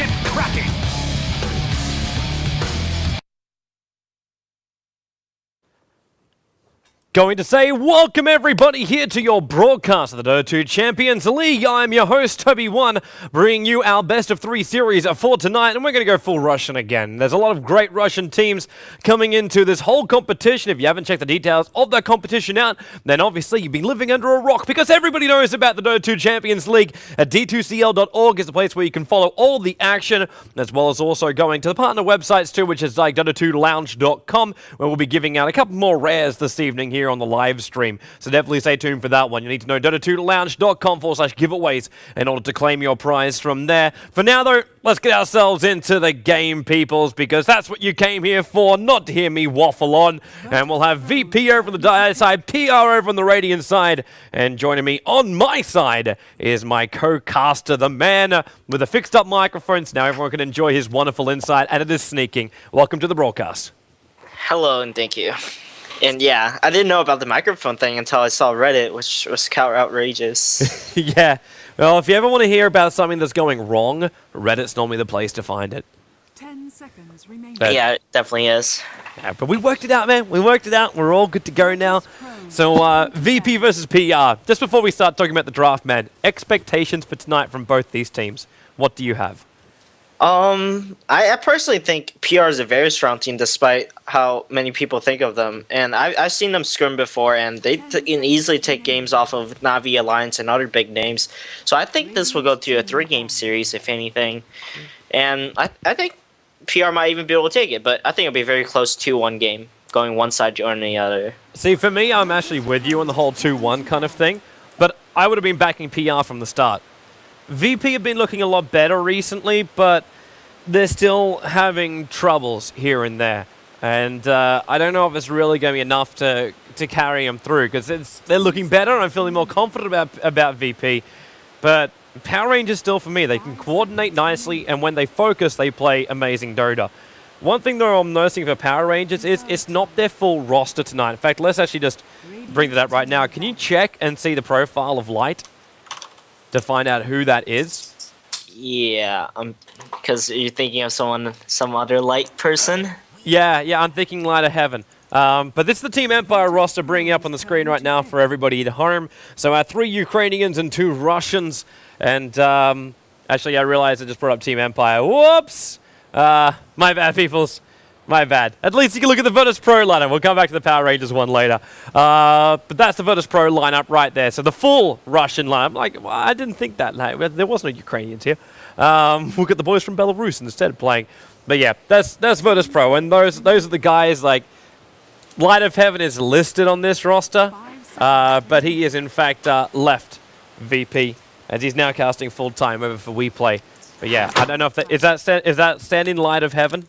get cracking! Going to say welcome everybody here to your broadcast of the Dota 2 Champions League. I'm your host, Toby1, bringing you our best of 3 series for tonight, and we're going to go full Russian again. There's a lot of great Russian teams coming into this whole competition. If you haven't checked the details of that competition out, then obviously you've been living under a rock, because everybody knows about the Dota 2 Champions League. At d2cl.org is the place where you can follow all the action, as well as also going to the partner websites too, which is like Dota2lounge.com, where we'll be giving out a couple more rares this evening here on the live stream. So definitely stay tuned for that one. You need to know Dota2lounge.com/giveaways in order to claim your prize from there. For now though, let's get ourselves into the game, peoples, because that's what you came here for, not to hear me waffle on. And we'll have VP over on the Dire side, PR over on the Radiant side, and joining me on my side is my co-caster, the man with a fixed up microphone, so now everyone can enjoy his wonderful insight, and it is sneaking. Welcome to the broadcast. Hello and thank you. And yeah, I didn't know about the microphone thing until I saw Reddit, which was kind of outrageous. Yeah. Well, if you ever want to hear about something that's going wrong, Reddit's normally the place to find it. 10 seconds remaining. Yeah, it definitely is. Yeah, but we worked it out, man. We worked it out. We're all good to go now. So, VP versus PR. Just before we start talking about the draft, man, expectations for tonight from both these teams. What do you have? I personally think PR is a very strong team, despite how many people think of them. And I've seen them scrim before, and they can easily take games off of Na'Vi Alliance and other big names. So I think this will go to a 3-game series, if anything. And I think PR might even be able to take it, but I think it'll be very close to 1 game, going one side or the other. See, for me, I'm actually with you on the whole 2-1 kind of thing, but I would have been backing PR from the start. VP have been looking a lot better recently, but they're still having troubles here and there. And I don't know if it's really going to be enough to carry them through, because they're looking better, and I'm feeling more confident about VP. But Power Rangers still, for me, they can coordinate nicely, and when they focus, they play amazing Dota. One thing, though, I'm noticing for Power Rangers is it's not their full roster tonight. In fact, let's actually just bring that up right now. Can you check and see the profile of Light to find out who that is? Yeah, because you're thinking of some other light person? Yeah, I'm thinking Light of Heaven. But this is the Team Empire roster bringing up on the screen right now for everybody at home. So our 3 Ukrainians and 2 Russians. And actually, I realized I just brought up Team Empire. Whoops! My bad, peoples. My bad. At least you can look at the VirtusPro lineup. We'll come back to the Power Rangers one later. But that's the VirtusPro lineup right there. So the full Russian lineup. Like, well, I didn't think that. There was no Ukrainians here. We'll get the boys from Belarus instead playing. But yeah, that's VirtusPro. And those are the guys, like, Light of Heaven is listed on this roster. But he is, in fact, left VP, as he's now casting full-time over for WePlay. But yeah, I don't know if that... Is that standing Light of Heaven?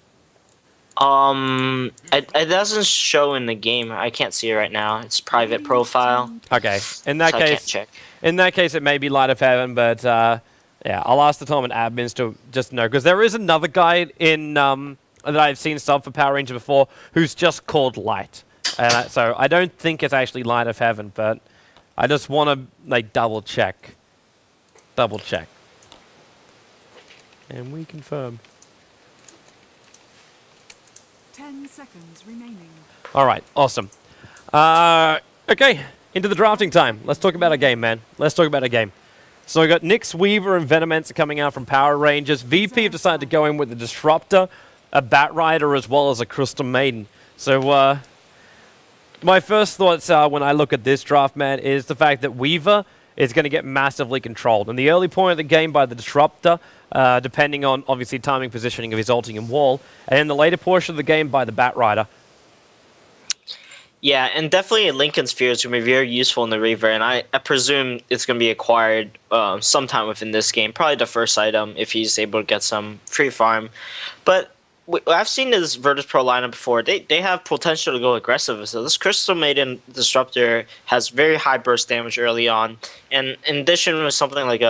It doesn't show in the game. I can't see it right now. It's private profile. Okay. In that case, I can't check. In that case, it may be Light of Heaven, but yeah, I'll ask the tournament admins to just know, because there is another guy in that I've seen sub for Power Ranger before who's just called Light, and so I don't think it's actually Light of Heaven, but I just want to like double check, and we confirm. 10 seconds remaining. All right, awesome. Okay, into the drafting time. Let's talk about a game, man. Let's talk about a game. So we got Nyx, Weaver, and Venomancer coming out from Power Rangers. VP have decided to go in with the Disruptor, a Bat Rider, as well as a Crystal Maiden. So my first thoughts when I look at this draft, man, is the fact that Weaver is going to get massively controlled. In the early point of the game by the Disruptor, depending on, obviously, timing, positioning of his ulting and wall, and in the later portion of the game by the Bat Rider. Yeah, and definitely Lincoln's Fear is going to be very useful in the Reaver, and I presume it's going to be acquired sometime within this game, probably the first item if he's able to get some free farm. But I've seen this VirtusPro lineup before. They have potential to go aggressive. So this Crystal Maiden Disruptor has very high burst damage early on, and in addition with something like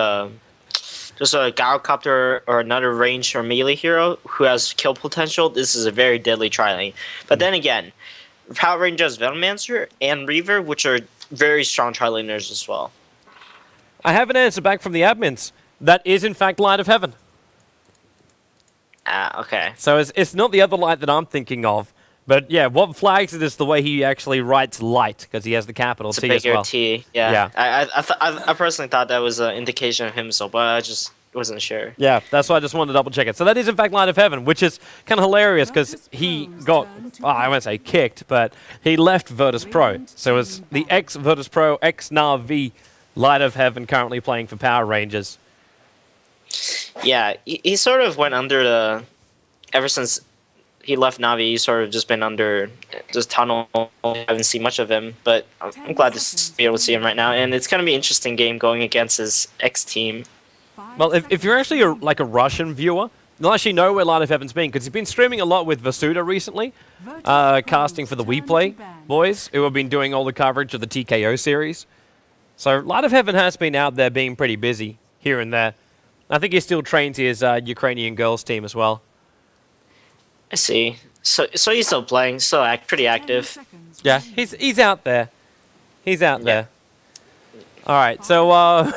just a Gyrocopter or another range or melee hero who has kill potential, this is a very deadly tri-lane. But then again, Power Rangers Venomancer and Reaver, which are very strong tri-laners as well. I have an answer back from the admins. That is, in fact, Light of Heaven. Ah, okay. So it's not the other light that I'm thinking of. But yeah, what flags it is the way he actually writes light, because he has the capital It's a T as bigger well. T. Yeah. Yeah. I personally thought that was an indication of himself, but I just wasn't sure. Yeah, that's why I just wanted to double check it. So that is in fact Light of Heaven, which is kind of hilarious because he got, I won't say kicked, but he left VirtusPro. So it's the ex-VirtusPro, ex-Na'Vi Light of Heaven currently playing for Power Rangers. Yeah, he sort of went under the. Ever since he left Navi, he's sort of just been under this tunnel. I haven't seen much of him, but I'm glad to be able to see him right now. And it's going to be an interesting game going against his ex-team. Well, if you're actually like a Russian viewer, you'll actually know where Light of Heaven's been, because he's been streaming a lot with Vasuda recently, casting for the We Play boys, who have been doing all the coverage of the TKO series. So Light of Heaven has been out there being pretty busy here and there. I think he still trains his Ukrainian girls team as well. I see. So he's still playing, still pretty active. Yeah, he's out there. He's out there. All right, so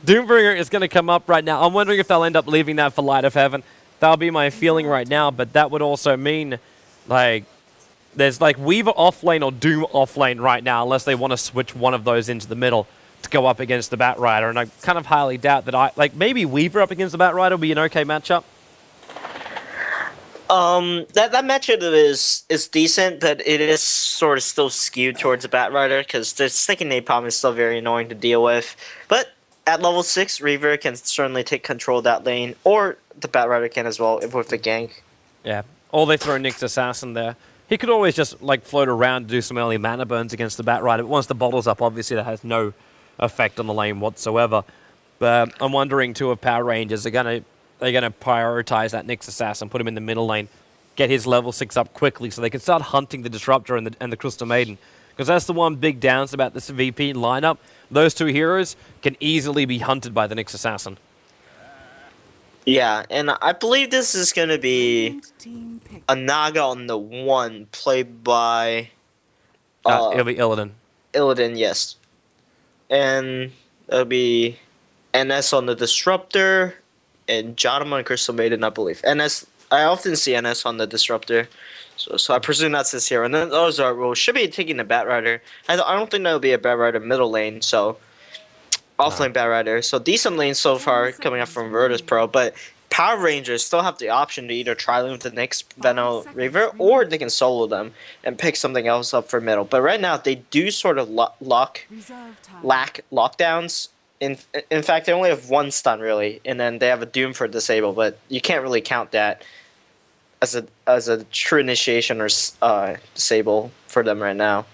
Doombringer is going to come up right now. I'm wondering if they'll end up leaving that for Light of Heaven. That'll be my feeling right now, but that would also mean, like, there's like Weaver offlane or Doom offlane right now, unless they want to switch one of those into the middle to go up against the Bat Rider. And I kind of highly doubt that maybe Weaver up against the Bat Rider will be an okay matchup. That matchup is decent, but it is sort of still skewed towards the Bat Rider because the second napalm is still very annoying to deal with. But at level 6, Reaver can certainly take control of that lane, or the Bat Rider can as well with the gank. Yeah, or they throw Nick's Assassin there. He could always just like float around and do some early mana burns against the Bat Rider, but once the bottle's up, obviously that has no effect on the lane whatsoever. But I'm wondering too if Power Rangers are gonna prioritize that Nick's Assassin, put him in the middle lane, get his level 6 up quickly so they can start hunting the Disruptor and the Crystal Maiden. Because that's the one big downside about this VP lineup. Those two heroes can easily be hunted by the Nick's Assassin. Yeah, and I believe this is going to be a Naga on the 1 played by... It'll be Illidan. Illidan, yes. And it'll be NS on the Disruptor and Janima and Crystal Maiden, I believe. NS, I often see NS on the Disruptor, so I presume that's his hero. And then those should be taking the Bat Rider. I don't think that'll be a Bat Rider middle lane, so offlane Bat Rider. So decent lane so far coming up from VirtusPro, but Power Rangers still have the option to either try lane with the next Veno Reaver, or they can solo them and pick something else up for middle. But right now they do sort of lack lockdowns. In fact, they only have one stun really, and then they have a Doom for disable, but you can't really count that as a true initiation or disable for them right now.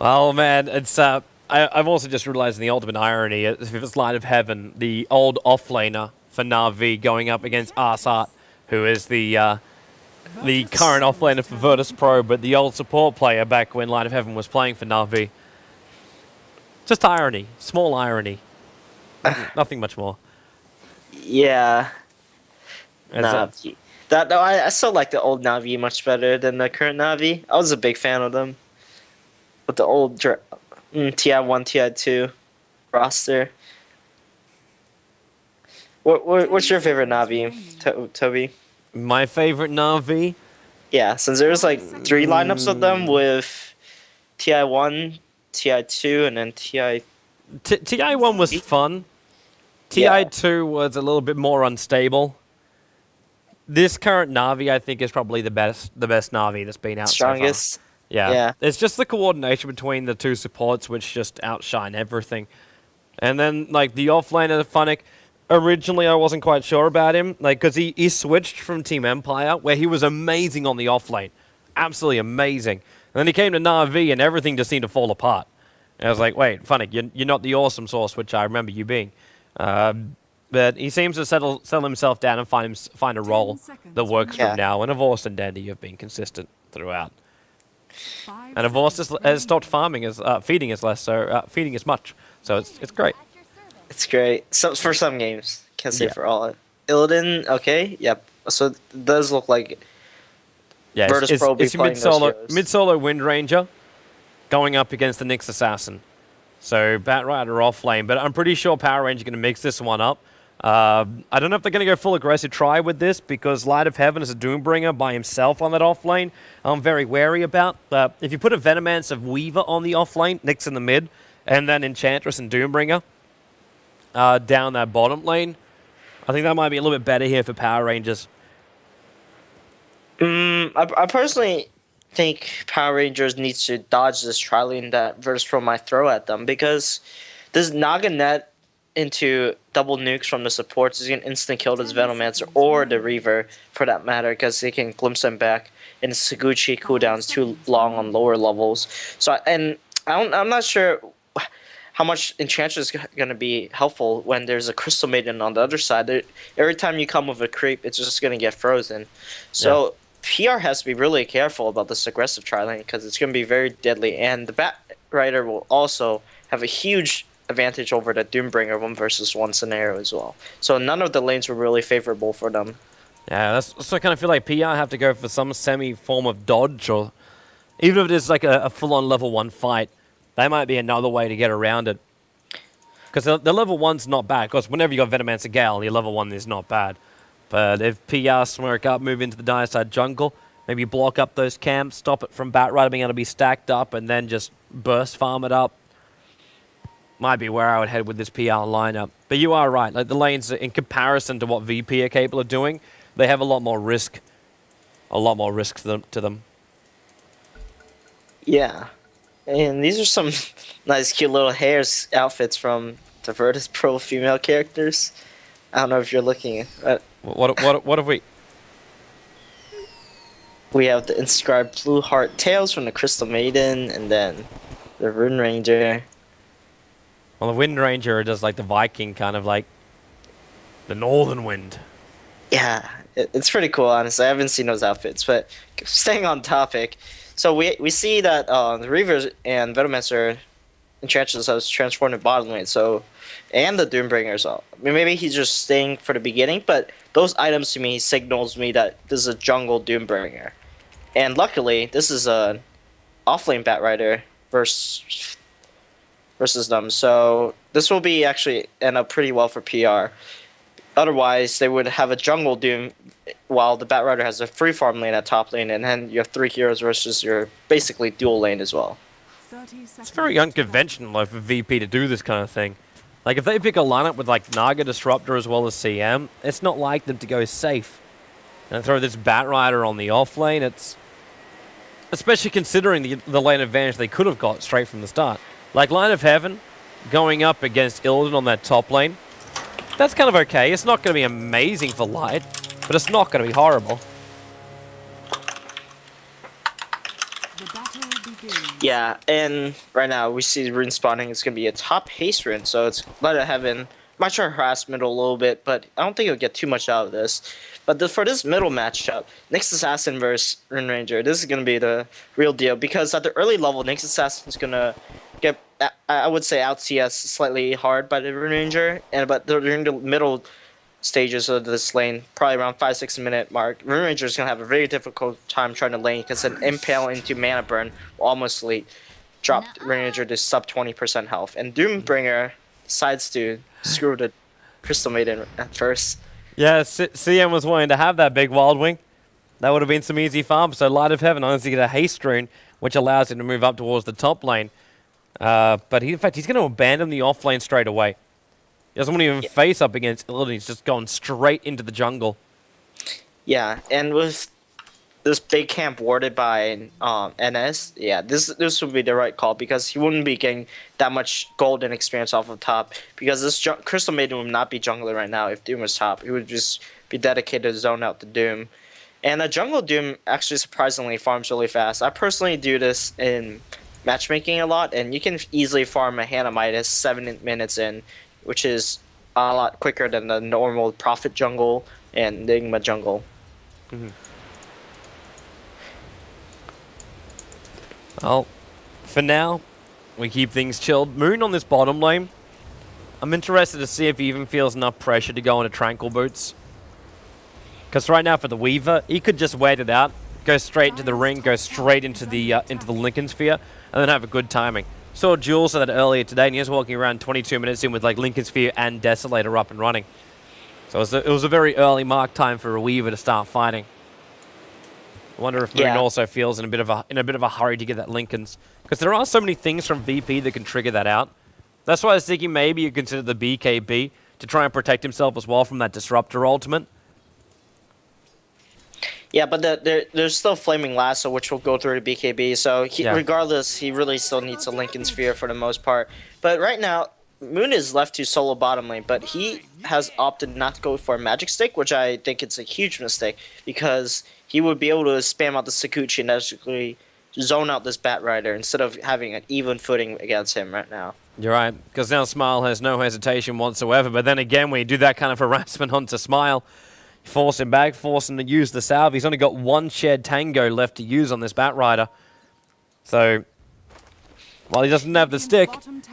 Oh man, it's I've also just realized the ultimate irony, if it's Light of Heaven, the old offlaner for Na'Vi going up against Arsat, who is the current offlaner for VirtusPro, but the old support player back when Light of Heaven was playing for Na'Vi. Just irony. Small irony. Nothing much more. Yeah. Navi. I still like the old Navi much better than the current Navi. I was a big fan of them. With the old TI1, TI2 roster. What's your favorite Navi, Toby? My favorite Na'Vi? Yeah, since there's like 3 lineups of them with TI1, TI2, and then TI1 was fun. TI2 was a little bit more unstable. This current Na'Vi, I think, is probably the best Na'Vi that's been out strongest. So far. Yeah. It's just the coordination between the two supports which just outshine everything. And then, like, the offlaner, Funnick, originally I wasn't quite sure about him, like, because he switched from Team Empire, where he was amazing on the offlane. Absolutely amazing. And then he came to Na'Vi, and everything just seemed to fall apart. And I was like, wait, Funnick, you're not the awesome source, which I remember you being. But he seems to settle himself down and find a role that works for him now. And Avorst and Dandy have been consistent throughout. And Avorst has stopped feeding as much. So it's great. It's great. So for some games, can't say for all. Illidan, okay, yep. So it does look like VirtusPro it's a mid-solo Wind Ranger going up against the Nyx Assassin. So Bat Rider off lane, but I'm pretty sure Power Ranger going to mix this one up. I don't know if they're going to go full aggressive try with this because Light of Heaven is a Doombringer by himself on that off lane. I'm very wary about. If you put a Venomance of Weaver on the off lane, Nyx in the mid, and then Enchantress and Doombringer down that bottom lane, I think that might be a little bit better here for Power Rangers. I personally think Power Rangers needs to dodge this tri-lane that VirtusPro might throw at them because this Naga net into double nukes from the supports is going to instant kill this Venomancer or the Reaver for that matter because they can glimpse them back and Saguchi cooldown's too long on lower levels. So I'm not sure how much Enchantress is going to be helpful when there's a Crystal Maiden on the other side. Every time you come with a creep, it's just going to get frozen. So PR has to be really careful about this aggressive tri-lane because it's going to be very deadly. And the Bat Rider will also have a huge advantage over the Doombringer 1-versus-1 scenario as well. So none of the lanes were really favorable for them. Yeah, that's so I kind of feel like PR have to go for some semi-form of dodge, or even if it is like a full-on level 1 fight, that might be another way to get around it. Because the level 1's not bad. Because whenever you got Venomancer Gale, your level 1 is not bad. But if PR smoke up, move into the dire side jungle, maybe block up those camps, stop it from Bat Rider being able to be stacked up, and then just burst farm it up, might be where I would head with this PR lineup. But you are right. Like the lanes, in comparison to what VP are capable of doing, they have a lot more risk. A lot more risk to them. Yeah. And these are some nice, cute little hairs outfits from the VirtusPro female characters. I don't know if you're looking at... What have we... We have the inscribed Blue Heart Tails from the Crystal Maiden, and then the Rune Ranger. Well, the Wind Ranger does like the Viking, kind of like the Northern Wind. Yeah, it's pretty cool, honestly. I haven't seen those outfits, but staying on topic. So we see that the Reavers and Venomancer Enchantress has transformed to bottom lane, so, and the Doombringers. I mean, maybe he's just staying for the beginning, but those items to me signals me that this is a jungle Doombringer. And luckily, this is a offlane Bat Rider versus them, so this will be actually end up pretty well for PR. Otherwise, they would have a jungle Doom while the Bat Rider has a free farm lane at top lane, and then you have 3 heroes versus your basically dual lane as well. It's very unconventional though, for VP to do this kind of thing. Like if they pick a lineup with like Naga Disruptor as well as CM, it's not like them to go safe and throw this Bat Rider on the off lane. It's especially considering the lane advantage they could have got straight from the start. Like Line of Heaven going up against Illidan on that top lane. That's kind of okay. It's not going to be amazing for Light, but it's not going to be horrible. The battle begins. Yeah, and right now we see rune spawning. It's going to be a top haste rune, so it's Light of Heaven. Might try to harass middle a little bit, but I don't think he'll get too much out of this. But for this middle matchup, Nyx Assassin versus Rune Ranger, this is going to be the real deal, because at the early level, Nyx Assassin is going to get, I would say, out CS slightly hard by the Rune Ranger, but during the middle stages of this lane, probably around 5-6 minute mark, Rune Ranger is going to have a very difficult time trying to lane, because an impale into mana burn will almost drop Rune Ranger to sub 20% health. And Doombringer decides to screw the Crystal Maiden at first. Yeah, CM was wanting to have that big Wild Wing. That would have been some easy farm. So Light of Heaven honestly get a haste rune, which allows him to move up towards the top lane. But in fact, he's going to abandon the off lane straight away. He doesn't want to even face up against Illidan. He's just going straight into the jungle. Yeah, and with this big camp warded by NS, yeah, this would be the right call, because he wouldn't be getting that much golden experience off of top, because this Crystal Maiden would not be jungler right now if Doom was top. He would just be dedicated to zone out the Doom. And a jungle Doom actually surprisingly farms really fast. I personally do this in matchmaking a lot, and you can easily farm a Hannah Midas 7 minutes in, which is a lot quicker than the normal Prophet jungle and Enigma jungle. Mm-hmm. Well, for now, we keep things chilled. Moon on this bottom lane. I'm interested to see if he even feels enough pressure to go into Tranquil Boots. Because right now for the Weaver, he could just wait it out, go straight to the ring, go straight into the Lincoln Sphere, and then have a good timing. Saw Jules say that earlier today, and he was walking around 22 minutes in with like Lincoln Sphere and Desolator up and running. So it was a very early mark time for a Weaver to start fighting. I wonder if Moon also feels in a bit of a hurry to get that Lincoln's, because there are so many things from VP that can trigger that out. That's why I was thinking maybe you consider the BKB to try and protect himself as well from that Disruptor ultimate. Yeah, but there's still Flaming Lasso, which will go through the BKB. So regardless, he really still needs a Lincoln Sphere for the most part. But right now, Moon is left to solo bottom lane, but he has opted not to go for a Magic Stick, which I think it's a huge mistake, because he would be able to spam out the Sakuchi and actually zone out this Batrider instead of having an even footing against him right now. You're right, because now Smile has no hesitation whatsoever. But then again, when you do that kind of harassment onto Smile, you force him back, force him to use the salve. He's only got one shared Tango left to use on this Batrider. So while he doesn't have the stick,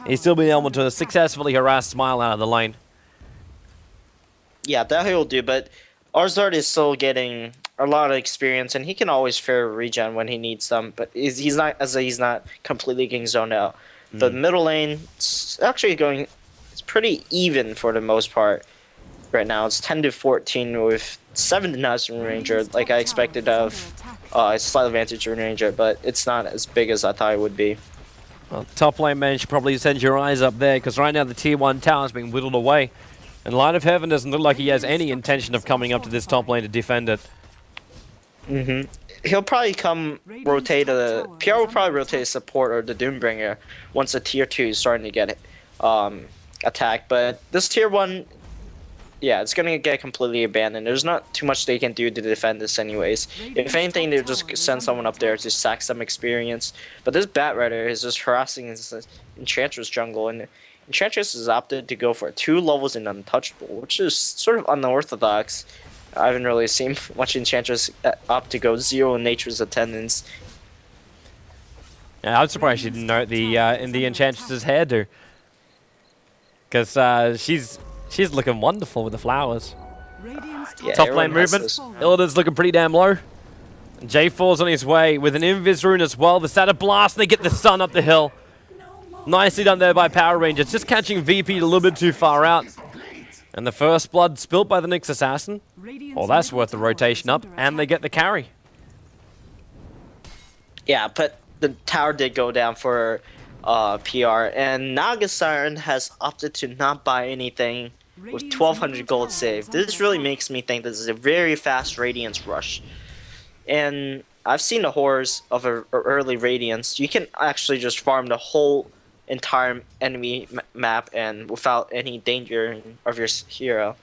he's still been able to successfully harass Smile out of the lane. Yeah, that he'll do, but Arzard is still getting a lot of experience, and he can always fair regen when he needs them, but he's not completely getting zoned out. The middle lane, it's actually going, it's pretty even for the most part right now. It's 10-14 with 7 denies from Ranger, like I expected of slight advantage from Ranger, but it's not as big as I thought it would be. Well, top lane man should probably send your eyes up there, because right now the tier 1 tower is being whittled away. And Light of Heaven doesn't look like he has any intention of coming up to this top lane to defend it. He'll probably come rotate PR will probably rotate a support or the Doombringer once the tier 2 is starting to get attacked. But this tier 1, yeah, it's gonna get completely abandoned. There's not too much they can do to defend this anyways. If anything, they'll just send someone up there to sack some experience. But this Batrider is just harassing his Enchantress jungle, and Enchantress has opted to go for 2 levels in Untouchable, which is sort of unorthodox. I haven't really seen much Enchantress opt to go 0 in Nature's Attendance. Yeah, I'm surprised she didn't note the in the Enchantress's hairdo, because she's looking wonderful with the flowers. Yeah, top lane movement. Illidan's looking pretty damn low. And J4's on his way with an Invis rune as well. The Static Blast, and they get the stun up the hill. Nicely done there by Power Rangers, just catching VP a little bit too far out. And the first blood spilt by the Nyx Assassin. Well, that's worth the rotation up, and they get the carry. Yeah, but the tower did go down for PR, and Naga Siren has opted to not buy anything with 1,200 gold saved. This really makes me think this is a very fast Radiance rush. And I've seen the horrors of a early Radiance. You can actually just farm the whole entire enemy map and without any danger of your hero.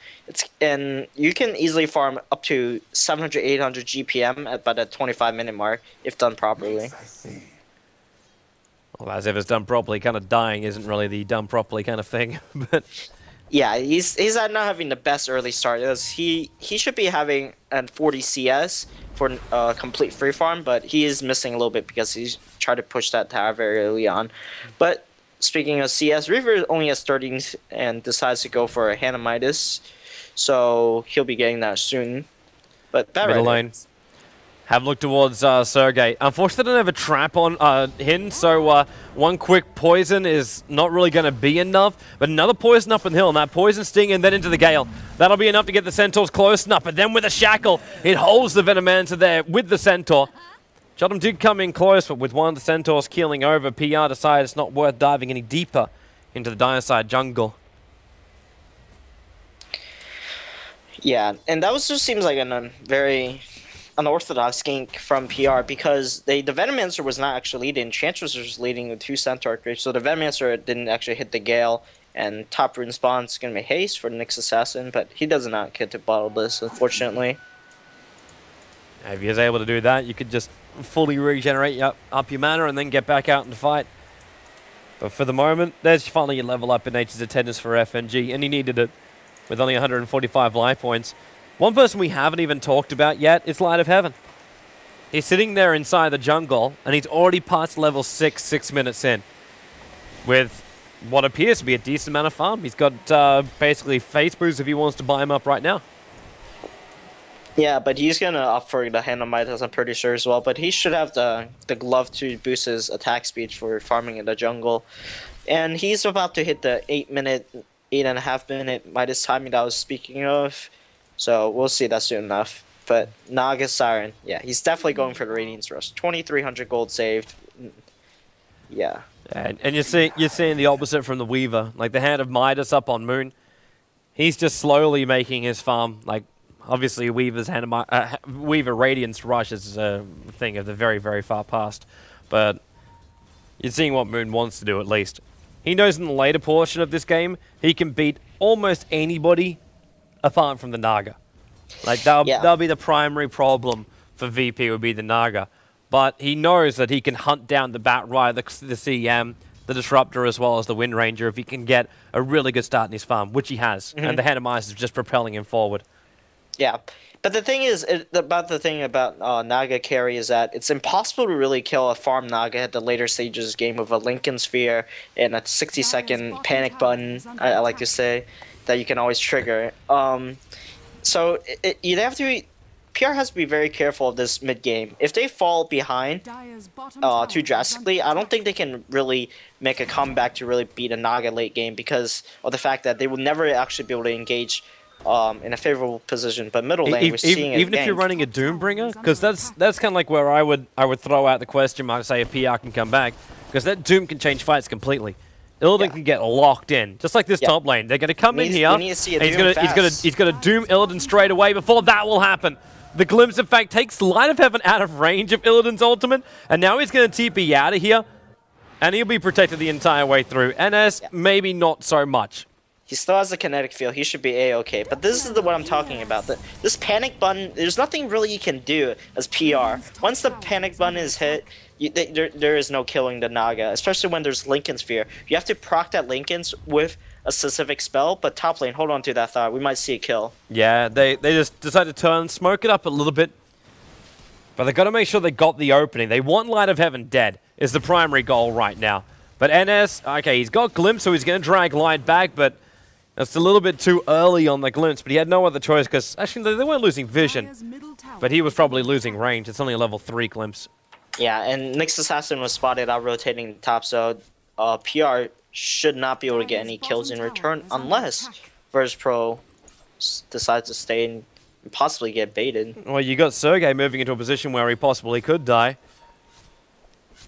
And you can easily farm up to 700-800 GPM at about the 25-minute mark if done properly. Well, as if it's done properly, kind of dying isn't really the done properly kind of thing. But yeah, he's not having the best early start. He should be having a 40 CS for complete free farm, but he is missing a little bit because he's tried to push that tower very early on. But speaking of CS, Reaver only has 13 and decides to go for a Hanamitis, so he'll be getting that soon. But middle lane. Have a look towards Sergey. Unfortunately, they don't have a trap on him, so one quick poison is not really going to be enough. But another poison up in the hill, and that poison sting and then into the Gale. That'll be enough to get the Centaurs close enough, but then with a Shackle, it holds the Venomancer there with the Centaur. Jotum did come in close, but with one of the Centaurs keeling over, PR decided it's not worth diving any deeper into the Dioside jungle. Yeah, and that just seems like a very unorthodox gank from PR because the Venomancer was not actually leading. Enchantress was leading with 2 Centaur creeps, so the Venomancer didn't actually hit the Gale, and top rune spawn's going to be haste for the Nyx Assassin, but he does not get to bottle this, unfortunately. If he was able to do that, you could just fully regenerate up your mana and then get back out and fight. But for the moment, there's finally a level up in Nature's Attendance for FNG, and he needed it with only 145 life points. One person we haven't even talked about yet is Light of Heaven. He's sitting there inside the jungle, and he's already past level 6 minutes in, with what appears to be a decent amount of farm. He's got basically face boost if he wants to buy him up right now. Yeah, but he's going to opt for the Hanamitis, I'm pretty sure as well. But he should have the glove to boost his attack speed for farming in the jungle. And he's about to hit the 8-minute 8.5-minute Midas timing that I was speaking of. So we'll see that soon enough. But Naga Siren, yeah, he's definitely going for the Radiance Rush. 2,300 gold saved. Yeah. And you're seeing the opposite from the Weaver. Like the Hand of Midas up on Moon. He's just slowly making his farm. Like obviously Weaver's Weaver Radiance Rush is a thing of the very, very far past. But you're seeing what Moon wants to do at least. He knows in the later portion of this game, he can beat almost anybody apart from the Naga. Like, that'll be the primary problem for VP, would be the Naga. But he knows that he can hunt down the Batrider, the CM, the Disruptor, as well as the Wind Ranger if he can get a really good start in his farm, which he has. And the Hand of Midas is just propelling him forward. Yeah. But the thing is, about Naga carry is that it's impossible to really kill a farm Naga at the later stages game with a Lincoln Sphere and a 60-second panic button, I like to say, that you can always trigger. So you'd have to be, PR has to be very careful of this mid game. If they fall behind too drastically, I don't think they can really make a comeback to really beat a Naga late game because of the fact that they will never actually be able to engage in a favorable position. But middle lane, we're seeing even if you're running a Doombringer, because that's kind of like where I would throw out the question mark, say if PR can come back, because that Doom can change fights completely. Illidan can get locked in, just like this top lane. They're going to come in here, and he's going to Doom Illidan straight away before that will happen. The Glimpse, in fact, takes Light of Heaven out of range of Illidan's ultimate, and now he's going to TP out of here, and he'll be protected the entire way through. NS, maybe not so much. He still has the kinetic field. He should be A-okay. But this is what I'm talking about. This panic button, there's nothing really you can do as PR. Once the panic button is hit, there is no killing the Naga, especially when there's Lincoln Sphere. You have to proc that Lincoln's with a specific spell, but top lane, hold on to that thought. We might see a kill. Yeah, they just decide to turn, smoke it up a little bit. But they've got to make sure they got the opening. They want Light of Heaven dead is the primary goal right now. But NS, okay, he's got Glimpse, so he's going to drag Light back, but it's a little bit too early on the Glimpse, but he had no other choice because actually they weren't losing vision, but he was probably losing range. It's only a level 3 Glimpse. Yeah, and Nyx Assassin was spotted out rotating the top, so PR should not be able to get any kills in return unless VirtusPro decides to stay and possibly get baited. Well, you got Sergey moving into a position where he possibly could die.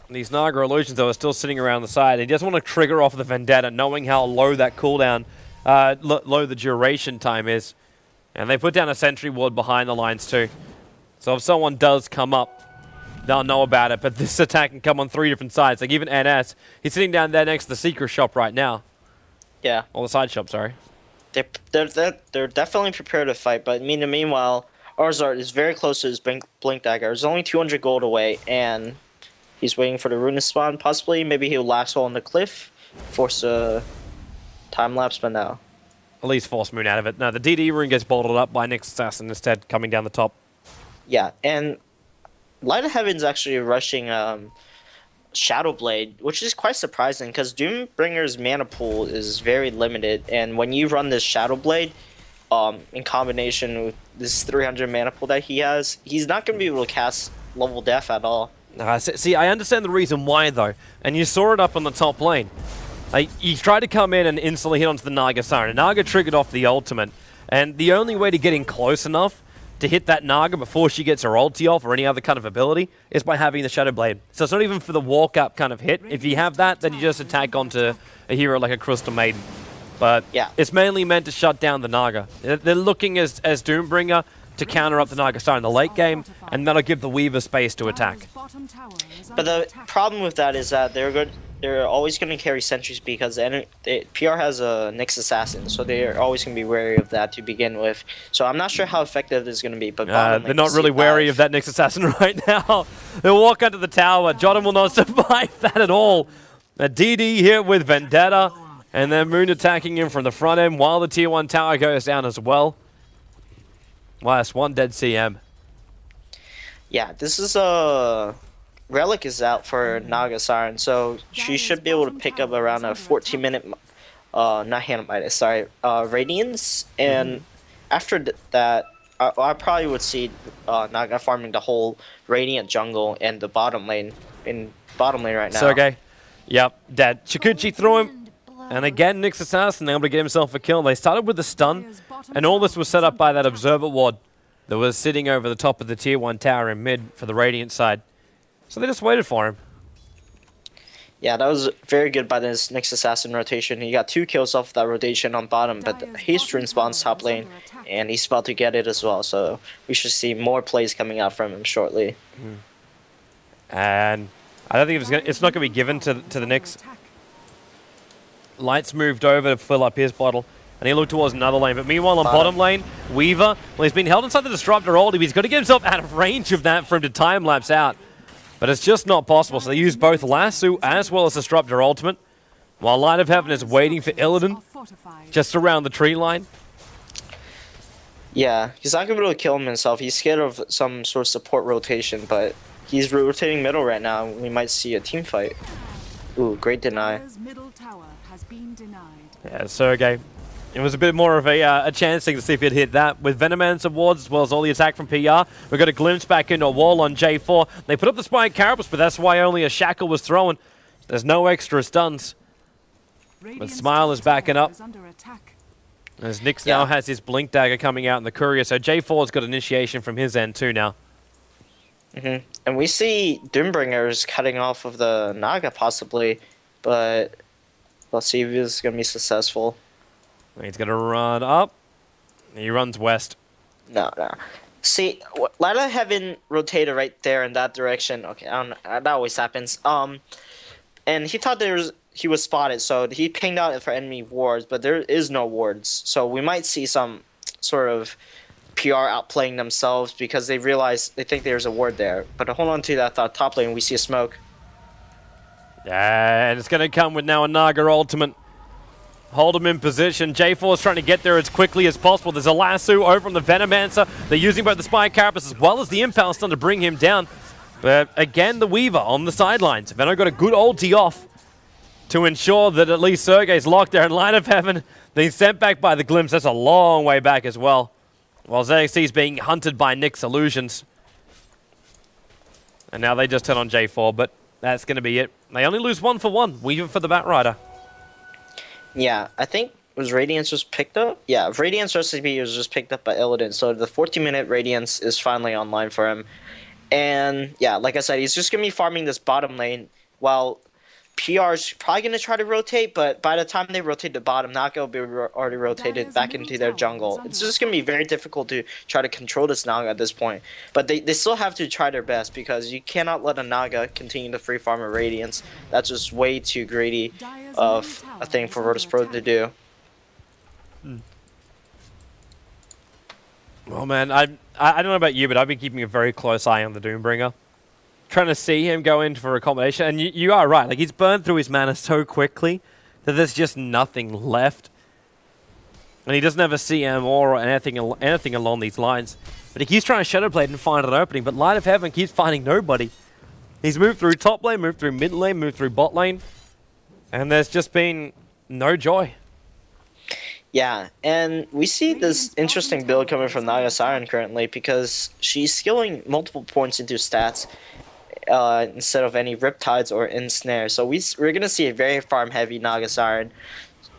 These Naga Illusions, though, are still sitting around the side. He doesn't want to trigger off the Vendetta, knowing how low that cooldown, low the duration time is. And they put down a sentry ward behind the lines, too. So if someone does come up, they'll know about it. But this attack can come on 3 different sides. Like even NS, he's sitting down there next to the secret shop right now. Yeah. Or the side shop, sorry. They're definitely prepared to fight, but meanwhile, Arzard is very close to his Blink Dagger. He's only 200 gold away, and he's waiting for the rune to spawn, possibly. Maybe he'll last hole on the cliff, force a time lapse, but no. At least force Moon out of it. No, the DD rune gets bolted up by Nyx Assassin instead, coming down the top. Yeah, and Light of Heaven's actually rushing Shadow Blade, which is quite surprising because Doombringer's mana pool is very limited, and when you run this Shadow Blade, in combination with this 300 mana pool that he has, he's not going to be able to cast Level Death at all. See, I understand the reason why, though, and you saw it up on the top lane. Like, he tried to come in and instantly hit onto the Naga Siren. Naga triggered off the ultimate, and the only way to get in close enough to hit that Naga before she gets her ulti off or any other kind of ability is by having the Shadow Blade. So it's not even for the walk-up kind of hit. If you have that, then you just attack onto a hero like a Crystal Maiden. But yeah, it's mainly meant to shut down the Naga. They're looking as Doombringer to counter up the Naga Siren in the late game, and that'll give the Weaver space to attack. But the problem with that is that they're always going to carry sentries because PR has a Nyx Assassin, so they're always going to be wary of that to begin with. So I'm not sure how effective this is going to be. But they're not really wary of that Nyx Assassin right now. They'll walk under the tower. Jotun will not survive that at all. A DD here with Vendetta, and then Moon attacking him from the front end while the tier 1 tower goes down as well. Last one dead CM. Yeah, this is a... Relic is out for Naga Siren, so she should be able to pick up around a 14-minute, not Hand Midas, sorry, Radiance, and after that, I probably would see Naga farming the whole Radiant jungle and the bottom lane, right now. Sergey, yep, dead. Chikuchi threw him, And again, Nyx Assassin able to get himself a kill. They started with the stun, and all this was set up by that observer ward that was sitting over the top of the tier 1 tower in mid for the Radiant side. So they just waited for him. Yeah, that was very good by this Nyx Assassin rotation. He got 2 kills off that rotation on bottom, but haste respawns top lane, and he's about to get it as well. So we should see more plays coming out from him shortly. And I don't think it's not going to be given to the Nyx. Light's moved over to fill up his bottle, and he looked towards another lane. But meanwhile, on bottom lane, Weaver, well, he's been held inside the Disruptor ulti. He's got to get himself out of range of that for him to time-lapse out. But it's just not possible, so they use both Lasso as well as Disruptor ultimate, while Light of Heaven is waiting for Illidan just around the tree line. Yeah, he's not going to be able to kill him himself. He's scared of some sort of support rotation, but he's rotating middle right now. We might see a team fight. Ooh, great deny. Yeah, Sergey. It was a bit more of a chance thing to see if he'd hit that. With Venomancer wards as well as all the attack from PR, we got a glimpse back into a wall on J4. They put up the Spike Carapace, but that's why only a Shackle was thrown. There's no extra stuns. But Smile is backing up. As Nyx now has his Blink Dagger coming out in the Courier, so J4's got initiation from his end too now. And we see Doombringers cutting off of the Naga possibly, but let's see if this is going to be successful. He's going to run up. He runs west. No. See, Light of Heaven rotated right there in that direction. Okay, I don't know. That always happens. And he thought he was spotted, so he pinged out for enemy wards, but there is no wards. So we might see some sort of PR outplaying themselves because they think there's a ward there. But hold on to that thought. Top lane, we see a smoke. And it's going to come with now a Naga ultimate. Hold him in position. J4 is trying to get there as quickly as possible. There's a lasso over on the Venomancer. They're using both the Spike Carapace as well as the Impale Stun to bring him down. But again, the Weaver on the sidelines. Veno got a good ulti off to ensure that at least Sergey's locked there in Light of Heaven. Then he's sent back by the Glimpse. That's a long way back as well. While ZXC is being hunted by Nyx Illusions. And now they just turn on J4, but that's going to be it. They only lose 1 for 1. Weaver for the Batrider. Yeah, I think was Radiance just picked up? Yeah, Radiance recipe was just picked up by Illidan, so the 14-minute Radiance is finally online for him. And yeah, like I said, he's just going to be farming this bottom lane while PR's probably going to try to rotate, but by the time they rotate the bottom, Naga will be already rotated back into their jungle. It's just going to be very difficult to try to control this Naga at this point. But they still have to try their best because you cannot let a Naga continue to free farm a Radiance. That's just way too greedy of a thing for VirtusPro to do. Well, man, I don't know about you, but I've been keeping a very close eye on the Doombringer. Trying to see him go in for a combination, and you are right. Like, he's burned through his mana so quickly that there's just nothing left. And he doesn't have a CM or anything along these lines. But he keeps trying to Shadow Blade and find an opening, but Light of Heaven keeps finding nobody. He's moved through top lane, moved through mid lane, moved through bot lane, and there's just been no joy. Yeah, and we see this interesting build coming from Naga Siren currently because she's skilling multiple points into stats instead of any Riptides or Ensnare. So we're going to see a very farm-heavy Naga Siren.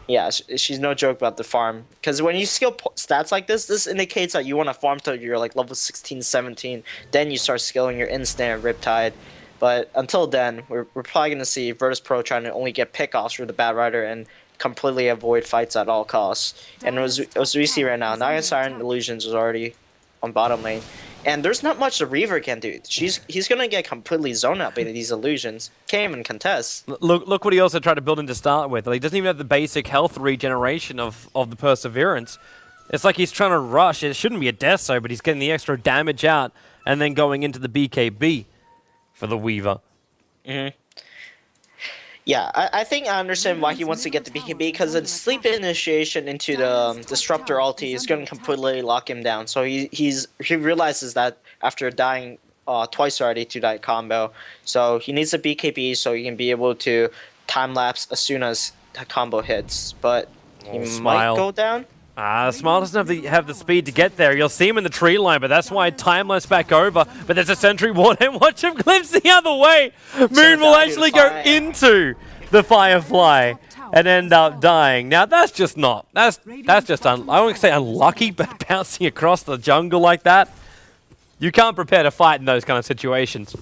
Yeah, she's no joke about the farm. Because when you skill stats like this indicates that you want to farm till you're like level 16, 17. Then you start skilling your Ensnare, Riptide. But until then, we're probably going to see VirtusPro trying to only get pickoffs for the Batrider and completely avoid fights at all costs. And as we see right now, Naga Siren Illusions is already on bottom lane. And there's not much the Reaver can do. He's going to get completely zoned out by these illusions. Can't even contest. Look what he also tried to build in to start with. He doesn't even have the basic health regeneration of the Perseverance. It's like he's trying to rush. It shouldn't be a death so, but he's getting the extra damage out and then going into the BKB for the Weaver. Yeah, I think I understand why he wants to get the BKB, because the sleep initiation into the Disruptor ulti is going to completely lock him down. So he realizes that after dying twice already to that combo. So he needs a BKB so he can be able to time-lapse as soon as the combo hits. But he might go down. Smile doesn't have the speed to get there. You'll see him in the tree line, but that's why time-lapse back over. But there's a sentry ward, and watch him glimpse the other way. Moon will actually go into the Firefly. and end up dying. Now that's just not. That's just I won't say unlucky, but bouncing across the jungle like that, you can't prepare to fight in those kind of situations.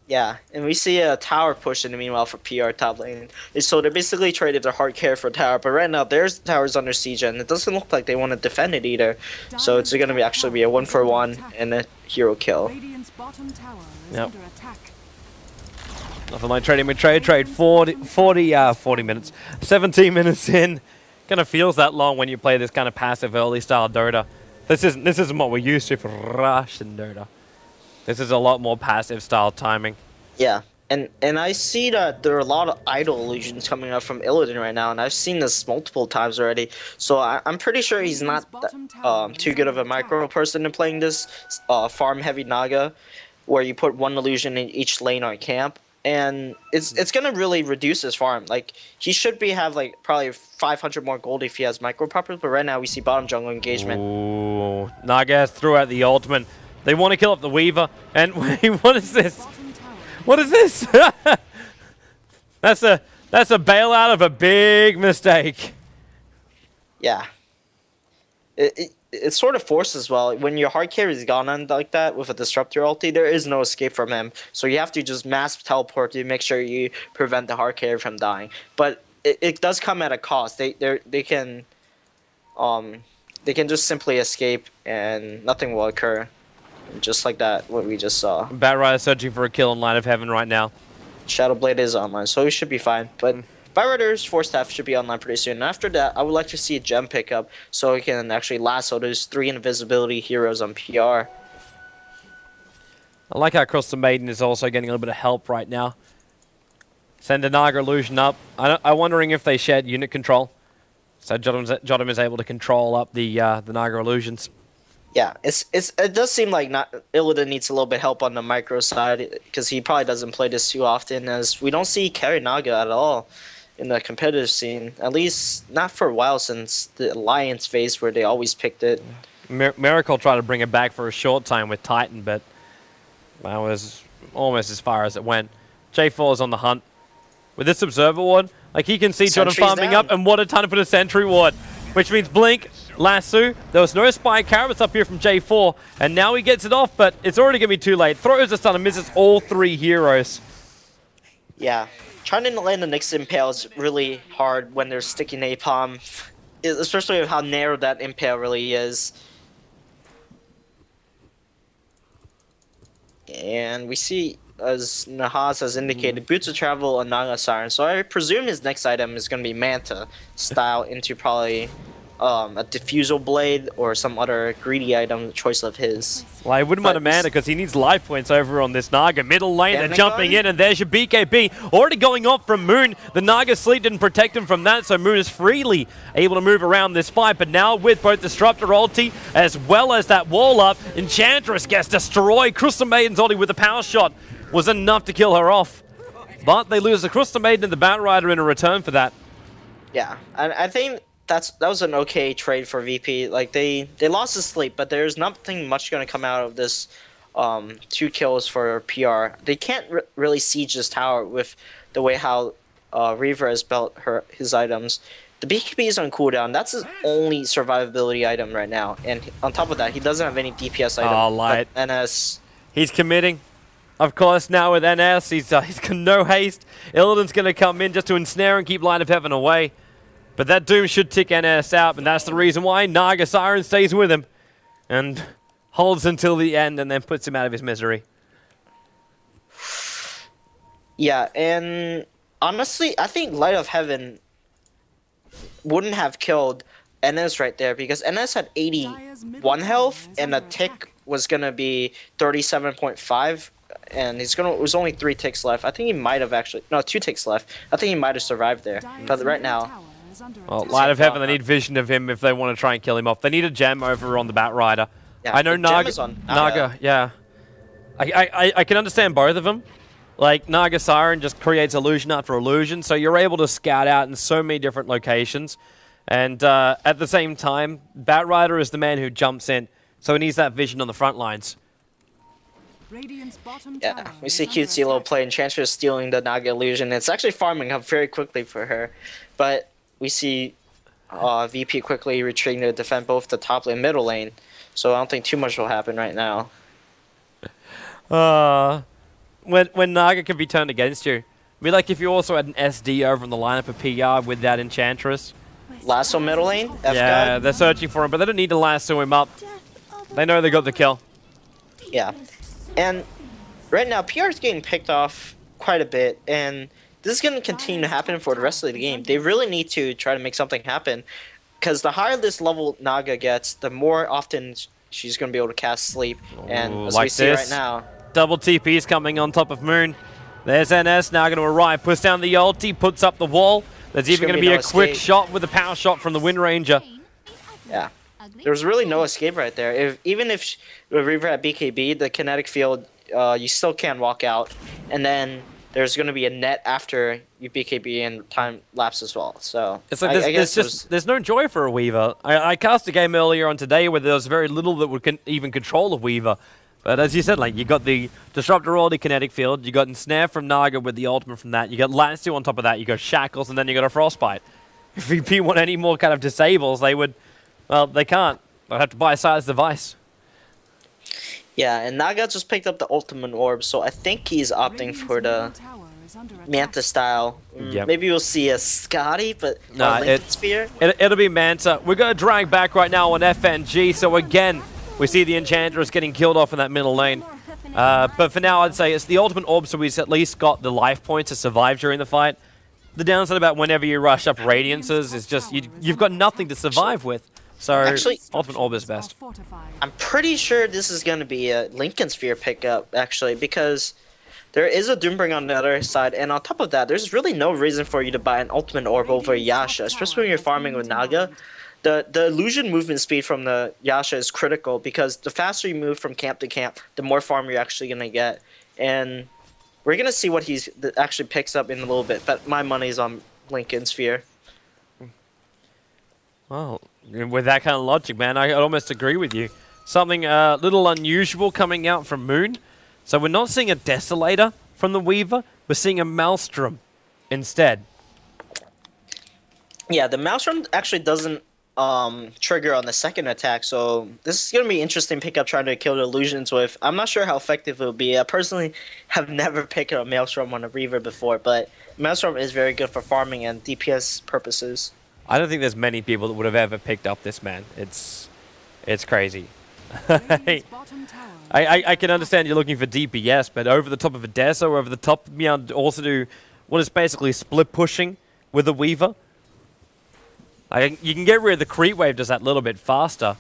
Yeah, and we see a tower push in the meanwhile for PR top lane. So they basically traded their hard care for tower, but right now their tower's under siege, and it doesn't look like they want to defend it either. So it's going to be actually be a 1-for-1 and a hero kill. Radiant's bottom tower is Yep. under attack. Nothing like trading with trade 40 minutes, 17 minutes in. Kind of feels that long when you play this kind of passive early style Dota. This isn't what we're used to for Russian Dota. This is a lot more passive style timing. Yeah, and I see that there are a lot of idle illusions coming up from Illidan right now, and I've seen this multiple times already. So I'm pretty sure he's not too good of a micro person in playing this farm heavy Naga, where you put one illusion in each lane or camp, and it's gonna really reduce his farm. Like he should have like probably 500 more gold if he has micro properties, but right now we see bottom jungle engagement. Ooh, Naga has threw out the ultimate. They want to kill up the Weaver, and wait, what is this? Bottom tower. What is this? That's a bailout of a big mistake. Yeah. It sort of forces well when your hard carry is gone on like that with a disruptor ulti, there is no escape from him. So you have to just mass teleport to make sure you prevent the hard carry from dying. But it does come at a cost. They can just simply escape and nothing will occur. Just like that, what we just saw. Batrider searching for a kill in Line of Heaven right now. Shadowblade is online, so he should be fine. But Batrider's Force Staff should be online pretty soon. And after that, I would like to see a gem pickup so he can actually lasso those 3 invisibility heroes on PR. I like how Cross the Maiden is also getting a little bit of help right now. Send a Naga illusion up. I'm wondering if they shared unit control. So Jottam is able to control up the Naga illusions. Yeah, it does seem like Illidan needs a little bit help on the micro side because he probably doesn't play this too often, as we don't see carry Naga at all in the competitive scene. At least not for a while since the Alliance phase where they always picked it. Miracle tried to bring it back for a short time with Titan, but that was almost as far as it went. J4 is on the hunt. With this Observer Ward, like he can see Jottam farming down. up, and what a ton to put a Sentry Ward, which means Blink, Lasso. There was no Spy Carrots up here from J4, and now he gets it off, but it's already going to be too late. Throws a stun and misses all 3 heroes. Yeah, trying to land the next impale is really hard when they're sticking napalm, especially with how narrow that impale really is. And we see, as Nahas has indicated, Boots of Travel and Naga Siren. So I presume his next item is going to be Manta style into probably a Diffusal Blade or some other greedy item choice of his. Well, I wouldn't mind a mana because he needs life points over on this Naga. Middle lane, they're jumping in, and there's your BKB. Already going off from Moon. The Naga sleep didn't protect him from that, so Moon is freely able to move around this fight. But now with both Disruptor ulti as well as that wall up, Enchantress gets destroyed. Crystal Maiden's ulti with a power shot was enough to kill her off. But they lose the Crystal Maiden and the Batrider in a return for that. Yeah, and I think that was an okay trade for VP. Like they lost his sleep, but there's nothing much going to come out of this 2 kills for PR. They can't really siege this tower with the way how Reaver has built his items. The BKB is on cooldown. That's his only survivability item right now. And on top of that, he doesn't have any DPS item. Oh, light. NS. He's committing. Of course, now with NS, he's got no haste. Illidan's going to come in just to ensnare and keep Line of Heaven away. But that Doom should tick NS out, and that's the reason why Naga Siren stays with him and holds until the end and then puts him out of his misery. Yeah, and honestly, I think Light of Heaven wouldn't have killed NS right there because NS had 81 health and a tick was going to be 37.5. And it was only 3 ticks left. I think he might have actually... No, 2 ticks left. I think he might have survived there. But right now... Well, Light of Heaven, they need vision of him if they want to try and kill him off. They need a gem over on the Batrider. Yeah, I know Naga, yeah. I can understand both of them. Like, Naga Siren just creates illusion after illusion, so you're able to scout out in so many different locations. And at the same time, Batrider is the man who jumps in, so he needs that vision on the front lines. Yeah, we see cutesy little play, Enchantress stealing the Naga illusion. It's actually farming up very quickly for her. but we see VP quickly retreating to defend both the top lane and middle lane. So I don't think too much will happen right now. When Naga can be turned against you. I mean, like if you also had an SD over in the lineup of PR with that Enchantress. Lasso middle lane? F Yeah, God? they're searching for him, but they don't need to lasso him up. They know they got the kill. Yeah. And right now, PR is getting picked off quite a bit, and this is going to continue to happen for the rest of the game. They really need to try to make something happen, because the higher this level Naga gets, the more often she's going to be able to cast Sleep. And Ooh, as like we see this. right now, Double TP's coming on top of Moon. There's NS now going to arrive. Puts down the ulti, puts up the wall. There's even going to be no a quick escape. shot with a power shot from the Wind Ranger. yeah, there was really no escape right there. Even if the Reaver had BKB, the kinetic field, you still can't walk out. And then there's going to be a net after you BKB and time lapse as well. So It's like I guess there's no joy for a Weaver. I cast a game earlier on today where there was very little that would even control a Weaver. But as you said, like you got the Disruptor Already kinetic field, you got Ensnare from Naga with the ultimate from that, you got Lasso on top of that, you got Shackles, and then you got a Frostbite. If VP want any more kind of disables, they would, well, they can't. They'll have to buy a size device. Yeah, and Naga just picked up the ultimate orb, so I think he's opting for the Manta style. Yep. Maybe we'll see a Scotty, but Nah, Lincoln Sphere. It'll be Manta. We're going to drag back right now on FNG, so again, we see the Enchantress getting killed off in that middle lane. But for now, I'd say it's the ultimate orb, so we've at least got the life points to survive during the fight. The downside about whenever you rush up Radiances is just you've got nothing to survive with. So Actually, ultimate orb is best. I'm pretty sure this is going to be a Lincoln Sphere pickup, actually, because there is a Doombringer on the other side, and on top of that, there's really no reason for you to buy an ultimate orb over Yasha, especially when you're farming with Naga. The illusion movement speed from the Yasha is critical, because the faster you move from camp to camp, the more farm you're actually going to get. And we're going to see what he's actually picks up in a little bit, but my money's on Lincoln Sphere. Well, with that kind of logic, man, I almost agree with you. Something a little unusual coming out from Moon. So we're not seeing a Desolator from the Weaver, we're seeing a Maelstrom instead. Yeah, the Maelstrom actually doesn't trigger on the second attack, so this is going to be interesting pickup trying to kill the illusions with. I'm not sure how effective it will be. I personally have never picked up a Maelstrom on a Reaver before, but Maelstrom is very good for farming and DPS purposes. I don't think there's many people that would have ever picked up this, man. It's crazy. I can understand you're looking for DPS, but over the top of a Deso, over the top, you know, also do what is basically split pushing with a Weaver. You can get rid of the creep wave just that little bit faster,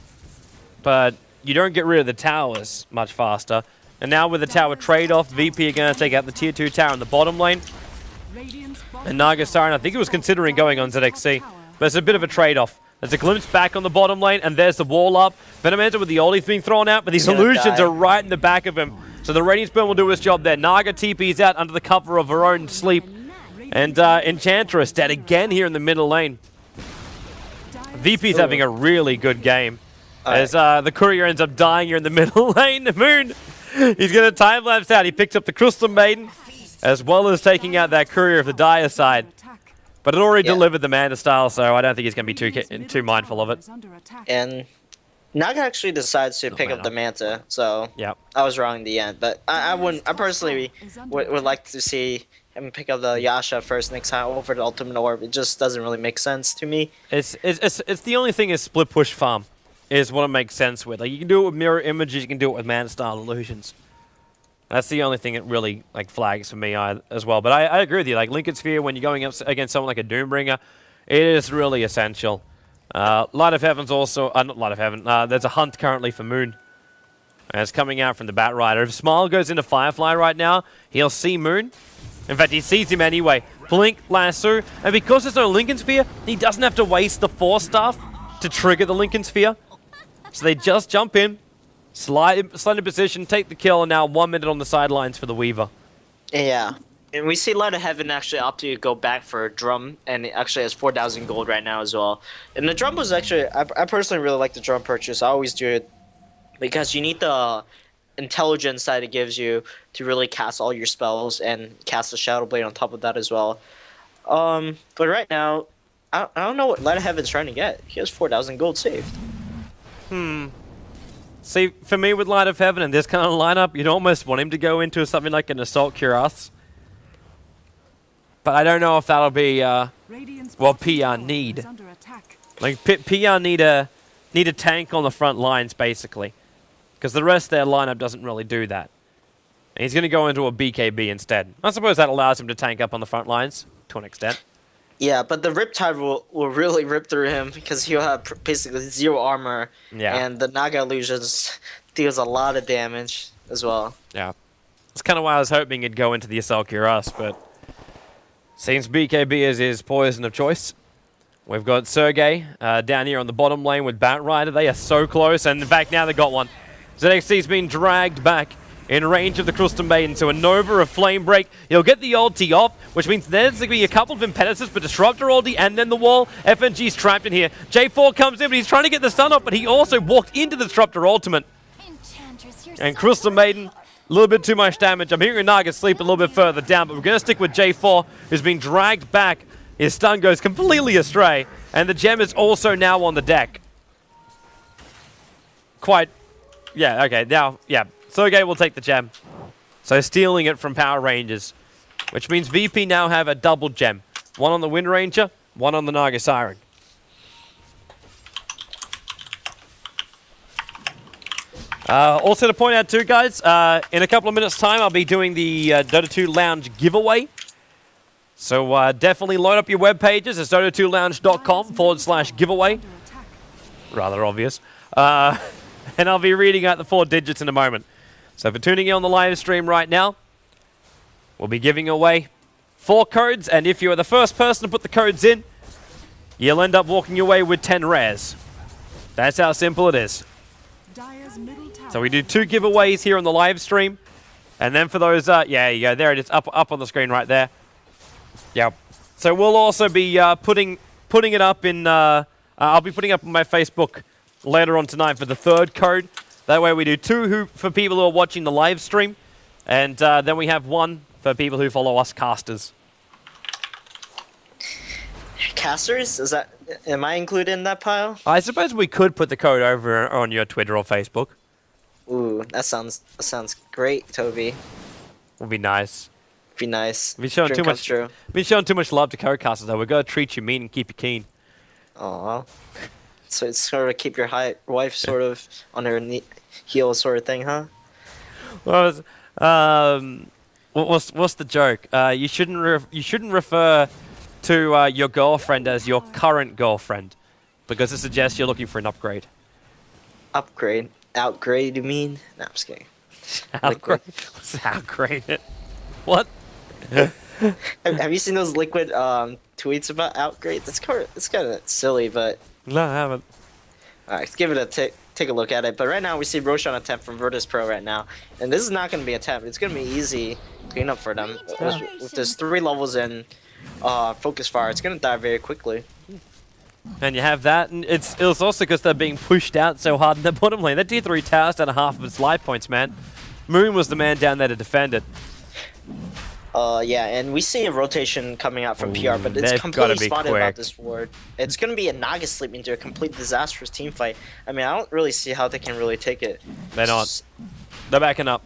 but you don't get rid of the towers much faster. And now with the tower trade-off, VP are going to take out the tier 2 tower in the bottom lane. And Nagasaran, I think he was considering going on ZXC, but it's a bit of a trade-off. There's a glimpse back on the bottom lane, and there's the wall up. Venomanta with the ulti's being thrown out, but these illusions are right in the back of him. So the Radiant Burn will do his job there. Naga TP's out under the cover of her own sleep. And Enchantress dead again here in the middle lane. VP's having a really good game. As the courier ends up dying here in the middle lane. The Moon, he's going to time-lapse out. He picks up the Crystal Maiden, as well as taking out that courier of the Dire side. But it already delivered the Manta style, so I don't think he's going to be too mindful of it. And Naga actually decides to pick up the Manta, so I was wrong in the end. But I personally would like to see him pick up the Yasha first next time over the Ultimate Orb. It just doesn't really make sense to me. It's the only thing is split push farm is what it makes sense with. Like you can do it with mirror images, you can do it with Manta style illusions. That's the only thing that really like flags for me as well. But I agree with you. Like Lincoln Sphere, when you're going up against someone like a Doombringer, it is really essential. Light of Heaven's also not Light of Heaven. There's a hunt currently for Moon. And it's coming out from the Bat Rider. If Smile goes into Firefly right now, he'll see Moon. In fact, he sees him anyway. Blink, lasso, and because there's no Lincoln Sphere, he doesn't have to waste the Force Staff to trigger the Lincoln Sphere. So they just jump in, slide in position, take the kill, and now 1 minute on the sidelines for the Weaver. Yeah. And we see Light of Heaven actually opt to go back for a drum, and it actually has 4,000 gold right now as well. And the drum was actually, I personally really like the drum purchase. I always do it because you need the intelligence that it gives you to really cast all your spells and cast the Shadow Blade on top of that as well. But right now, I don't know what Light of Heaven's trying to get. He has 4,000 gold saved. See, for me with Light of Heaven and this kind of lineup, you'd almost want him to go into something like an Assault Cuirass. But I don't know if that'll be what PR need. Like PR need a tank on the front lines basically, because the rest of their lineup doesn't really do that. And he's going to go into a BKB instead. I suppose that allows him to tank up on the front lines to an extent. Yeah, but the Riptide will really rip through him because he'll have basically 0 armor. Yeah. And the Naga Illusions deals a lot of damage as well. Yeah. That's kind of why I was hoping he'd go into the Assault Cuirass, but seems BKB is his poison of choice. We've got Sergey down here on the bottom lane with Batrider. They are so close, and in fact now they got one. ZXC's been dragged back in range of the Crystal Maiden, so a Nova, a Flame Break. He'll get the ulti off, which means there's going to be a couple of Impetuses, but Disruptor ulti and then the wall. FNG's trapped in here. J4 comes in, but he's trying to get the stun off, but he also walked into the Disruptor ultimate. And Crystal Maiden, a little bit too much damage. I'm hearing Naga sleep a little bit further down, but we're going to stick with J4, who's been dragged back. His stun goes completely astray, and the gem is also now on the deck. Yeah, okay, now, yeah. Sergey will take the gem. So stealing it from Power Rangers, which means VP now have a double gem. One on the Wind Ranger, one on the Naga Siren. Also to point out too, guys, in a couple of minutes' time, I'll be doing the Dota 2 Lounge giveaway. So definitely load up your web pages. It's dota2lounge.com/giveaway. Rather obvious. And I'll be reading out the 4 digits in a moment. So for tuning in on the live stream right now, we'll be giving away 4 codes, and if you are the first person to put the codes in, you'll end up walking away with 10 rares. That's how simple it is. So we do 2 giveaways here on the live stream, and then for those, yeah, you go, there it is, up on the screen right there. Yeah. So we'll also be putting it up in, I'll be putting up on my Facebook later on tonight for the 3rd code. That way we do 2 for people who are watching the live stream, and then we have 1 for people who follow us casters. Casters? Am I included in that pile? I suppose we could put the code over on your Twitter or Facebook. Ooh, that sounds great, Toby. Would be nice. Be nice. Been showing too much love to code casters though. We're gonna treat you mean and keep you keen. Aww. So it's sort of keep your wife sort of on her heels sort of thing, huh? Well, what's the joke? You shouldn't refer to your girlfriend as your current girlfriend, because it suggests you're looking for an upgrade. Upgrade? Outgrade, you mean? No, I'm just kidding. Outgrade? What's outgrade it? What? Have you seen those Liquid tweets about outgrades? It's kind of silly, but... No, I haven't. Alright, let's give it a take a look at it. But right now we see Roshan attempt from VirtusPro right now. And this is not going to be a temp. It's going to be easy cleanup for them. With this 3 levels in Focus Fire, it's going to die very quickly. And you have that, and it was also because they're being pushed out so hard in the bottom lane. That D3 tower's down half of its life points, man. Moon was the man down there to defend it. Yeah, and we see a rotation coming out from PR, but it's completely spotted about this ward. It's going to be a Naga sleep into a complete disastrous team fight. I mean, I don't really see how they can really take it. They're not. They're backing up.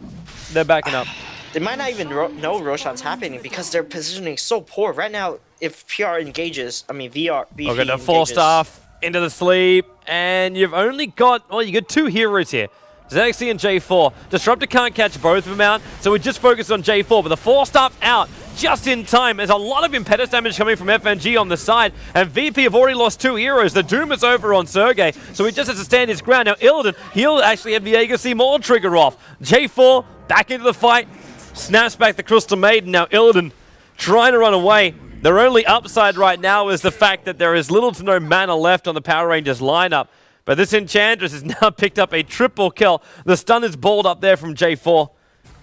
They're backing up. They might not even know Roshan's happening because they're positioning so poor. Right now, if PR engages, I mean, VP Okay, the 4-staff into the sleep, and you've only got, well, you got 2 heroes here. ZXC and J4. Disruptor can't catch both of them out, so we just focus on J4, but the 4-staff out just in time. There's a lot of impetus damage coming from FNG on the side, and VP have already lost 2 heroes. The Doom is over on Sergey, so he just has to stand his ground. Now Illidan, he'll actually have the Agassi Maul trigger off. J4 back into the fight, snaps back the Crystal Maiden. Now Illidan trying to run away. Their only upside right now is the fact that there is little to no mana left on the Power Rangers lineup. But this Enchantress has now picked up a triple kill. The stun is balled up there from J4.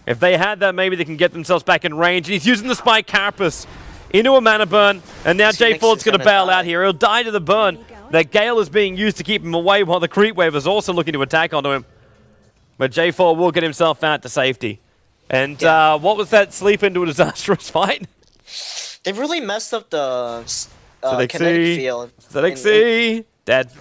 If they had that, maybe they can get themselves back in range. And he's using the Spike Carapace into a mana burn. And now J4's going to bail out here. He'll die to the burn. That Gale is being used to keep him away while the Creep Wave is also looking to attack onto him. But J4 will get himself out to safety. And what was that sleep into a disastrous fight? They've really messed up the kinetic field. Selexi, dead.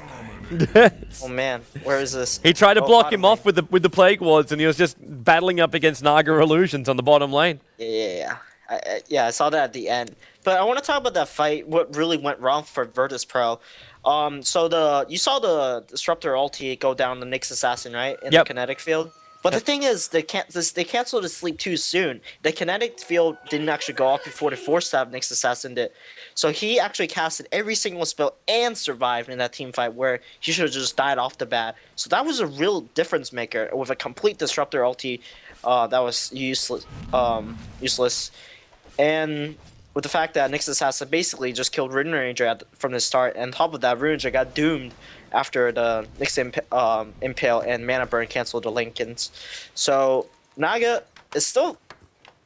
Oh man, where is this? He tried to block him off me. with the Plague Wards, and he was just battling up against Naga Illusions on the bottom lane. Yeah. I saw that at the end. But I want to talk about that fight. What really went wrong for VirtusPro? So you saw the Disruptor ulti go down the Nyx Assassin, right? In the kinetic field. But the thing is, they canceled the sleep too soon. The kinetic field didn't actually go off before the 4-stab Nyx Assassin did. So he actually casted every single spell and survived in that team fight where he should have just died off the bat. So that was a real difference maker with a complete Disruptor ulti that was useless. And with the fact that Nyx Assassin basically just killed Rune Ranger from the start, and on top of that, Rune Ranger got doomed after the Nyx Impale and Mana Burn canceled the Lincolns. So Naga is still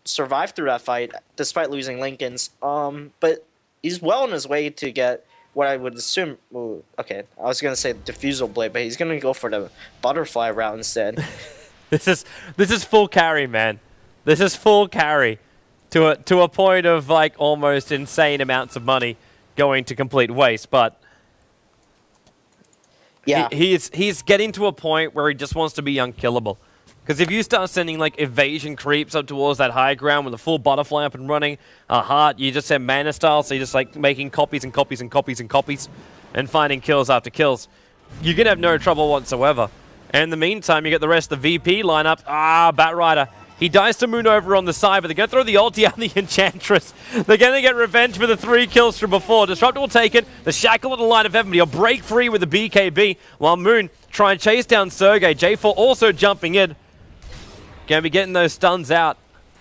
survived through that fight despite losing Lincolns. But he's well on his way to get what I would assume. Ooh, okay, I was gonna say Diffusal Blade, but he's gonna go for the Butterfly route instead. This is full carry, man. This is full carry to a point of like almost insane amounts of money going to complete waste, but yeah, he's getting to a point where he just wants to be unkillable. Because if you start sending like evasion creeps up towards that high ground with a full butterfly up and running, a heart, you just send mana style, so you're just like making copies and copies and copies and copies and finding kills after kills. You're gonna have no trouble whatsoever. And in the meantime, you get the rest of the VP lineup. Batrider. He dies to Moon over on the side, but they're going to throw the ulti on the Enchantress. They're going to get revenge for the 3 kills from before. Disruptor will take it. The Shackle of the Light of Heaven, but he'll break free with the BKB, while Moon try and chase down Sergey. J4 also jumping in. Going to be getting those stuns out.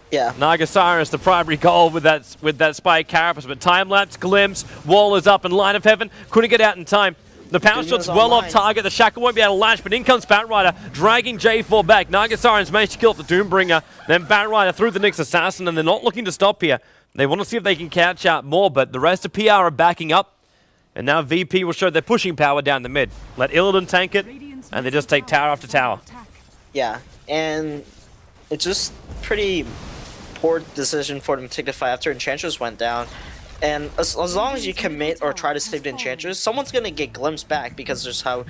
Yeah. Naga Cyrus, the primary goal with that Spike Carapace, but time-lapse, glimpse, wall is up, and Light of Heaven couldn't get out in time. The power shot's well off target. The Shackle won't be able to launch, but in comes Batrider, dragging J4 back. Naga Cyrus managed to kill the Doombringer. Then Batrider through the Nyx Assassin, and they're not looking to stop here. They want to see if they can catch out more, but the rest of PR are backing up. And now VP will show their pushing power down the mid. Let Illidan tank it, and they just take tower after tower. Yeah, and it's just pretty poor decision for them to take the fight after Enchantress went down. And as long as you commit or try to save the Enchantress, someone's going to get glimpsed back because that's how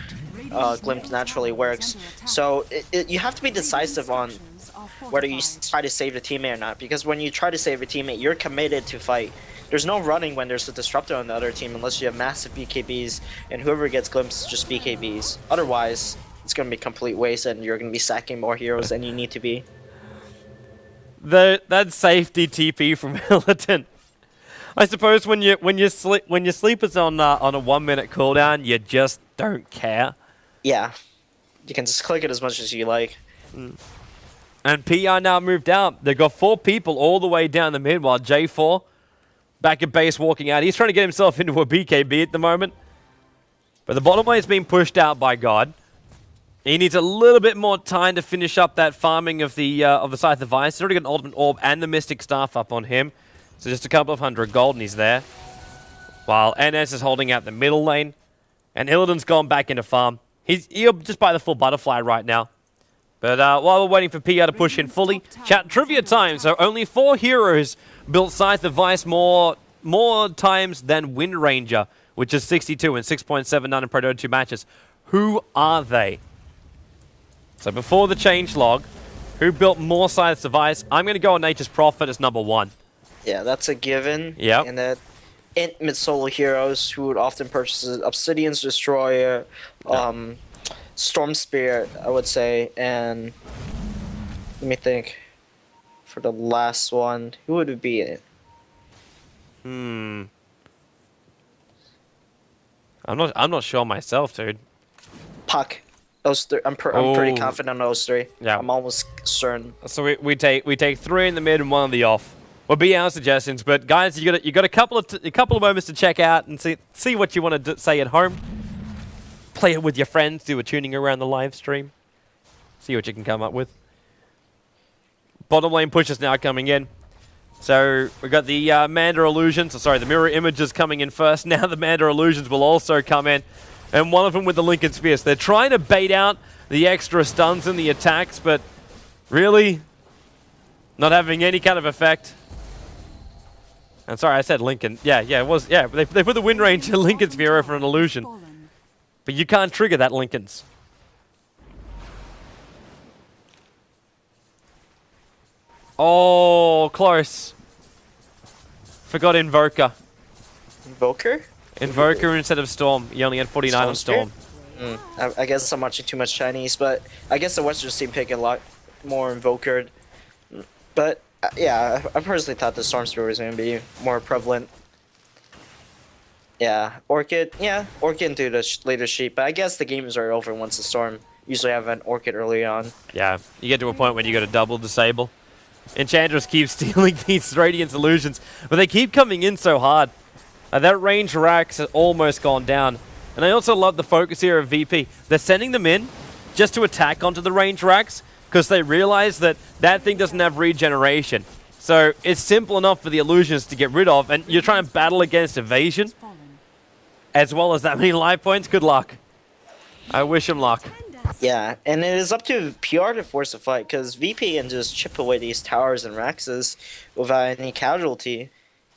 glimpse naturally works. So you have to be decisive on whether you try to save the teammate or not, because when you try to save a teammate, you're committed to fight. There's no running when there's a Disruptor on the other team unless you have massive BKBs, and whoever gets glimpsed is just BKBs. Otherwise, it's going to be complete waste and you're going to be sacking more heroes than you need to be. That safety TP from Illidan. I suppose when your sleep is on a 1-minute cooldown, you just don't care. Yeah, you can just click it as much as you like. And PR now moved out. They've got 4 people all the way down the mid, while J4 back at base walking out. He's trying to get himself into a BKB at the moment. But the bottom lane is being pushed out by God. He needs a little bit more time to finish up that farming of the Scythe of Ice. He's already got an Ultimate Orb and the Mystic Staff up on him. So just a couple of 100 gold and he's there. While NS is holding out the middle lane. And Illidan's gone back into farm. He'll just buy the full butterfly right now. But while we're waiting for PR to push in fully, chat trivia time. So only 4 heroes built Scythe of Ice more times than Wind Ranger, which is 62 and 6.79 in Pro Dota 2 matches. Who are they? So before the changelog, who built more Scythes of Ice? I'm going to go on Nature's Prophet as number 1. Yeah, that's a given. Yep. And that intimate solo heroes who would often purchase Obsidian's Destroyer, Storm Spirit, I would say, and let me think. For the last one, who would it be? I'm not sure myself, dude. Puck. Those I'm pretty confident on those 3. Yeah. I'm almost certain. So we take 3 in the mid and 1 on the off. Will be our suggestions, but guys, you got a couple of moments to check out and see what you want to say at home. Play it with your friends, do a tuning around the live stream. See what you can come up with. Bottom lane push is now coming in. So we've got the Manda Illusions, the Mirror Images coming in first. Now the Manda Illusions will also come in. And one of them with the Lincoln Spears. They're trying to bait out the extra stuns and the attacks, but really not having any kind of effect. And sorry, I said Lincoln. Yeah, it was. Yeah, they put the wind range in Lincoln's Vero for an illusion. Fallen. But you can't trigger that Lincoln's. Oh, close. Forgot Invoker. Invoker? Invoker instead of Storm. You only had 49 on Storm. I guess I'm watching too much Chinese, but I guess the Western team pick a lot more Invoker. But yeah, I personally thought the Storm Spirit was going to be more prevalent. Yeah, Orchid into the later sheet, but I guess the games are over once the Storm. Usually have an Orchid early on. Yeah, you get to a point when you got to double disable. Enchantress keeps stealing these Radiant illusions, but they keep coming in so hard. That range Rax has almost gone down. And I also love the focus here of VP. They're sending them in just to attack onto the range Rax because they realize that that thing doesn't have regeneration. So it's simple enough for the illusions to get rid of, and you're trying to battle against evasion Fallen. as well as that many life points. Good luck. I wish him luck. Yeah, and it is up to PR to force a fight because VP can just chip away these towers and Raxes without any casualty.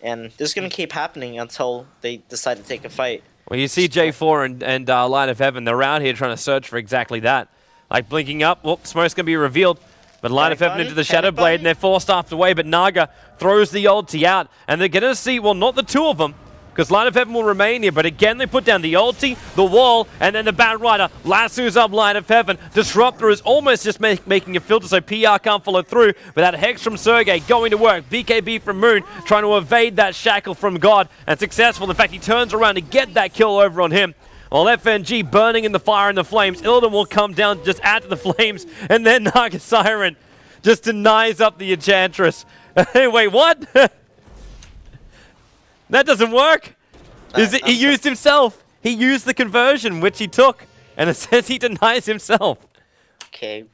And this is going to keep happening until they decide to take a fight. Well, you see J4 and Light of Heaven, they're out here trying to search for exactly that. Like blinking up, whoop, smoke's going to be revealed. But Light of Heaven into the Shadow Blade, and they're forced off away, but Naga throws the ulti out. And they're going to see, well, not the two of them, because Light of Heaven will remain here, but again, they put down the ulti, the wall, and then the Bat Rider lassos up Light of Heaven. Disruptor is almost just making a filter so PR can't follow through, but that Hex from Sergey going to work. BKB from Moon trying to evade that shackle from God, and successful. In fact, he turns around to get that kill over on him. While FNG burning in the fire and the flames, Illidan will come down, just add to the flames, and then Naga Siren just denies up the Enchantress. Wait, what? That doesn't work. He used himself. He used the conversion, which he took, and it says he denies himself. Okay.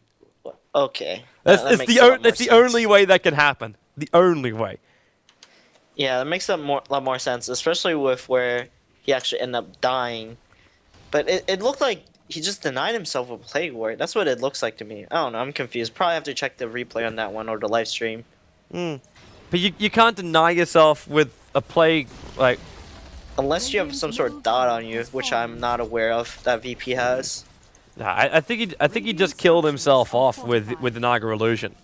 Okay. That's That makes the only way that can happen. The only way. Yeah, that makes a lot more sense, especially with where he actually ended up dying. But it looked like he just denied himself a Plague Ward. That's what it looks like to me. I don't know. I'm confused. Probably have to check the replay on that one or the live stream. But you can't deny yourself with a Plague, like... Unless you have some sort of dot on you, which I'm not aware of that VP has. Nah, I think he just killed himself off with the Naga illusion.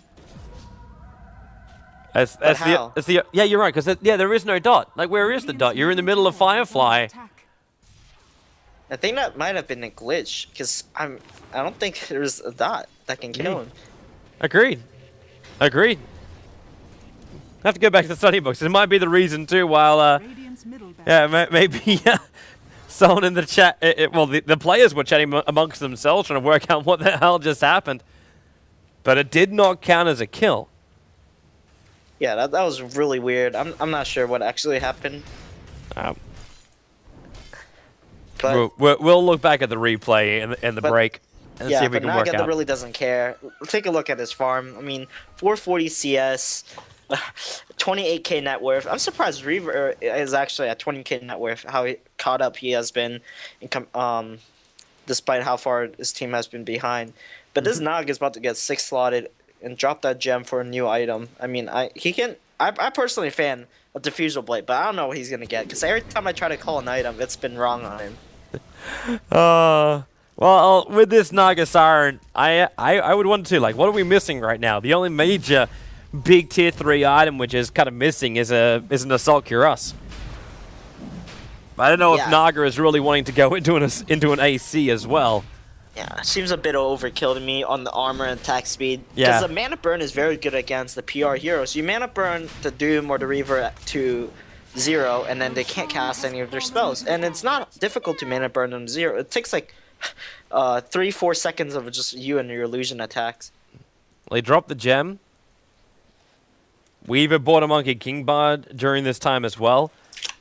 That's how? Yeah, you're right, because there is no dot. Like, where is the dot? You're in the middle of Firefly. I think that might have been a glitch, because I don't think there's a dot that can kill him. Agreed. I have to go back to the study books. It might be the reason too. While maybe someone in the chat. Well, the players were chatting amongst themselves trying to work out what the hell just happened. But it did not count as a kill. Yeah, that was really weird. I'm not sure what actually happened. But we'll look back at the replay and the break and see if we can work out. Really doesn't care. Take a look at his farm. I mean, 440 CS, 28k net worth. I'm surprised Reaver is actually at 20k net worth. How caught up he has been, despite how far his team has been behind. But this Nog is about to get 6 slotted and drop that gem for a new item. I mean, I personally a fan of Diffusal Blade, but I don't know what he's gonna get because every time I try to call an item, it's been wrong on him. Well, with this Naga Siren, I would want to, like, what are we missing right now? The only major big tier 3 item which is kind of missing is an Assault Cuirass. I don't know if Naga is really wanting to go into an AC as well. Yeah, seems a bit overkill to me on the armor and attack speed. Yeah. Because the mana burn is very good against the PR heroes. You mana burn the Doom or the Reaver to 0, and then they can't cast any of their spells. And it's not difficult to mana burn them to 0. It takes like 3-4 seconds of just you and your illusion attacks. They dropped the gem. Weaver bought a Monkey King Bard during this time as well.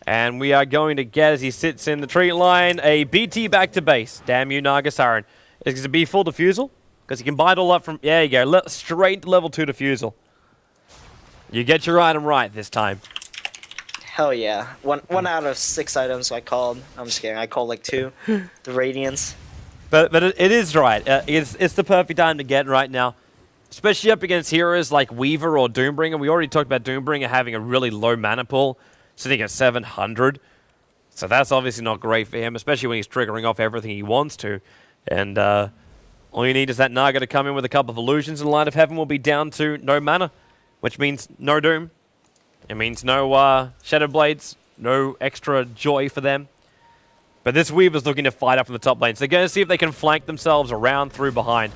And we are going to get, as he sits in the tree line, a BT back to base. Damn you, Naga Siren. Is it be full diffusal? Because you can buy it all up from... There you go. Straight to level 2 diffusal. You get your item right this time. Hell yeah. One out of 6 items I called. I'm just kidding. I called like 2. The Radiance. But it is right. It's the perfect time to get right now. Especially up against heroes like Weaver or Doombringer. We already talked about Doombringer having a really low mana pool. sitting at 700. So that's obviously not great for him, especially when he's triggering off everything he wants to. And all you need is that Naga to come in with a couple of illusions, and Light of Heaven will be down to no mana, which means no Doom. It means no Shadow Blades, no extra joy for them. But this Weaver's looking to fight up from the top lane. So they're going to see if they can flank themselves around through behind.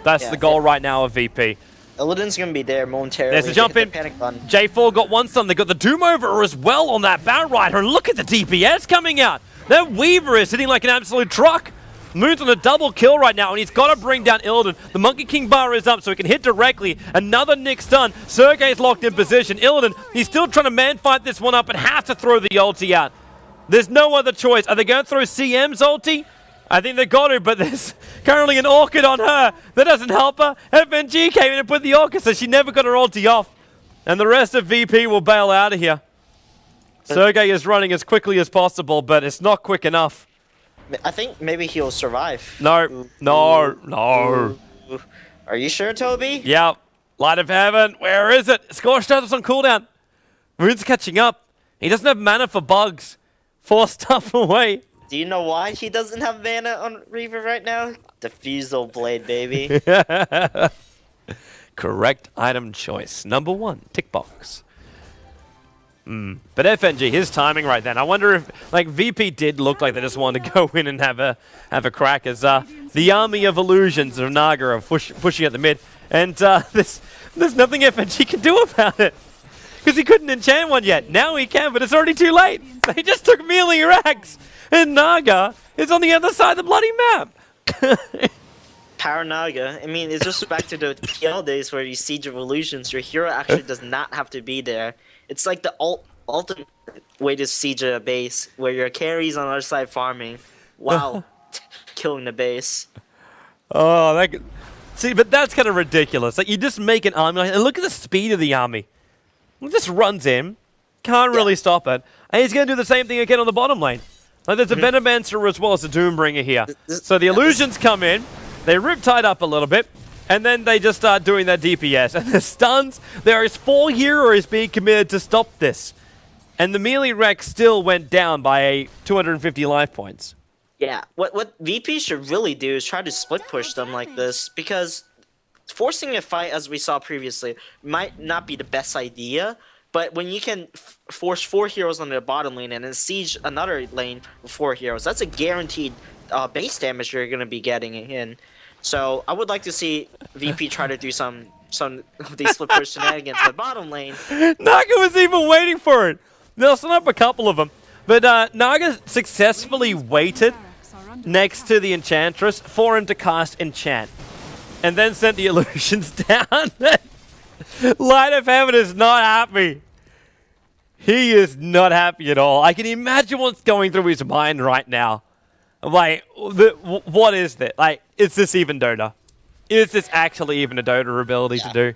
That's the goal right now of VP. Illidan's going to be there momentarily. There's the jump in. J4 got one stun. They got the Doom over as well on that Batrider. And look at the DPS coming out. That Weaver is hitting like an absolute truck. Moon's on a double kill right now, and he's got to bring down Illidan. The Monkey King bar is up, so he can hit directly. Another Nick stun. Sergey's locked in position. Illidan, he's still trying to man-fight this one up and have to throw the ulti out. There's no other choice. Are they going to throw CM's ulti? I think they got to, but there's currently an Orchid on her. That doesn't help her. FNG came in and put the Orchid, so she never got her ulti off. And the rest of VP will bail out of here. Sergey is running as quickly as possible, but it's not quick enough. I think maybe he'll survive. No. No. Are you sure, Toby? Yep. Light of Heaven. Where is it? Scorched Earth is on cooldown. Moon's catching up. He doesn't have mana for bugs. 4 stuff away. Do you know why he doesn't have mana on Reaver right now? Diffusal Blade, baby. Correct item choice. Number 1, tick box. But FNG, his timing right then. I wonder if, like, VP did look like they just wanted to go in and have a crack as the army of illusions of Naga are pushing at the mid. And there's nothing FNG can do about it. Because he couldn't enchant one yet. Now he can, but it's already too late. They just took melee racks. And Naga is on the other side of the bloody map. Power Naga. I mean, it's just back to the PL days where you Siege of Illusions. Your hero actually does not have to be there. It's like the ultimate way to siege a base, where your carry's on the other side farming, while killing the base. Oh, see, but that's kind of ridiculous. Like, you just make an army, and look at the speed of the army. It just runs in, can't really stop it, and he's going to do the same thing again on the bottom lane. Like, there's a Venomancer as well as a Doombringer here. So the illusions come in, they Riptide up a little bit, and then they just start doing their DPS. And the stuns, there is 4 heroes being committed to stop this. And the melee wreck still went down by 250 life points. Yeah, what VP should really do is try to split push them like this, because forcing a fight, as we saw previously, might not be the best idea. But when you can force 4 heroes on the bottom lane and then siege another lane with 4 heroes, that's a guaranteed base damage you're going to be getting in. So I would like to see VP try to do some of these split push shenanigans in the bottom lane. Naga was even waiting for it. They'll set up a couple of them. But Naga successfully waited next to the Enchantress for him to cast Enchant. And then sent the illusions down. Light of Heaven is not happy. He is not happy at all. I can imagine what's going through his mind right now. Like, what is that? Like, is this even Dota? Is this actually even a Dota ability to do?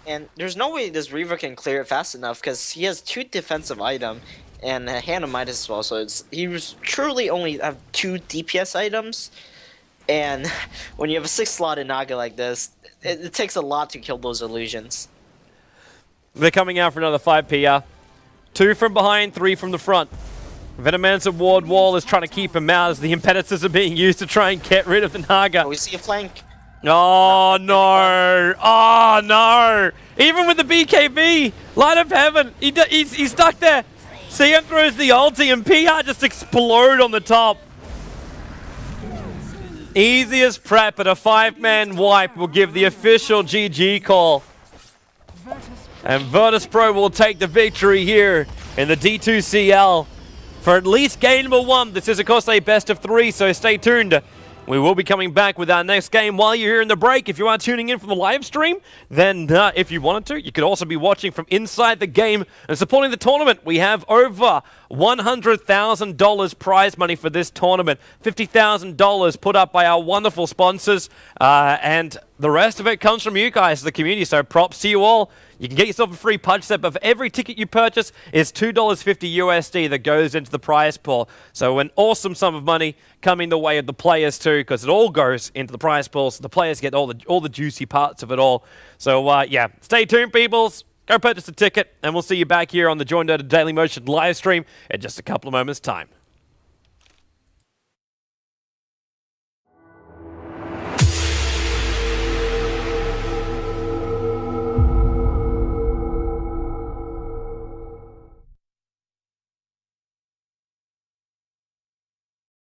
And there's no way this Reaver can clear it fast enough, because he has 2 defensive items and a Hand of Midas as well. So he was truly only have 2 DPS items. And when you have a 6-slotted Naga like this, it takes a lot to kill those illusions. They're coming out for another 5 PR. 2 from behind, 3 from the front. Venomancer Ward Wall is trying to keep him out as the impetuses are being used to try and get rid of the Naga. We see a flank. Oh no! Oh no! Even with the BKB, Light of Heaven, he's stuck there. CM throws the ulti and PR just explode on the top. Easiest prep, but a 5-man wipe will give the official GG call. And VirtusPro will take the victory here in the D2CL for at least game number 1. This is, of course, a best of 3, so stay tuned. We will be coming back with our next game while you're here in the break. If you are tuning in from the live stream, then if you wanted to, you could also be watching from inside the game and supporting the tournament. We have over $100,000 prize money for this tournament. $50,000 put up by our wonderful sponsors, and the rest of it comes from you guys, the community, so props to you all. You can get yourself a free punch set, but for every ticket you purchase is $2.50 USD that goes into the prize pool. So an awesome sum of money coming the way of the players too, because it all goes into the prize pool, so the players get all the juicy parts of it all. So yeah, stay tuned, peoples. Go purchase a ticket, and we'll see you back here on the Join Dota Daily Motion live stream in just a couple of moments' time.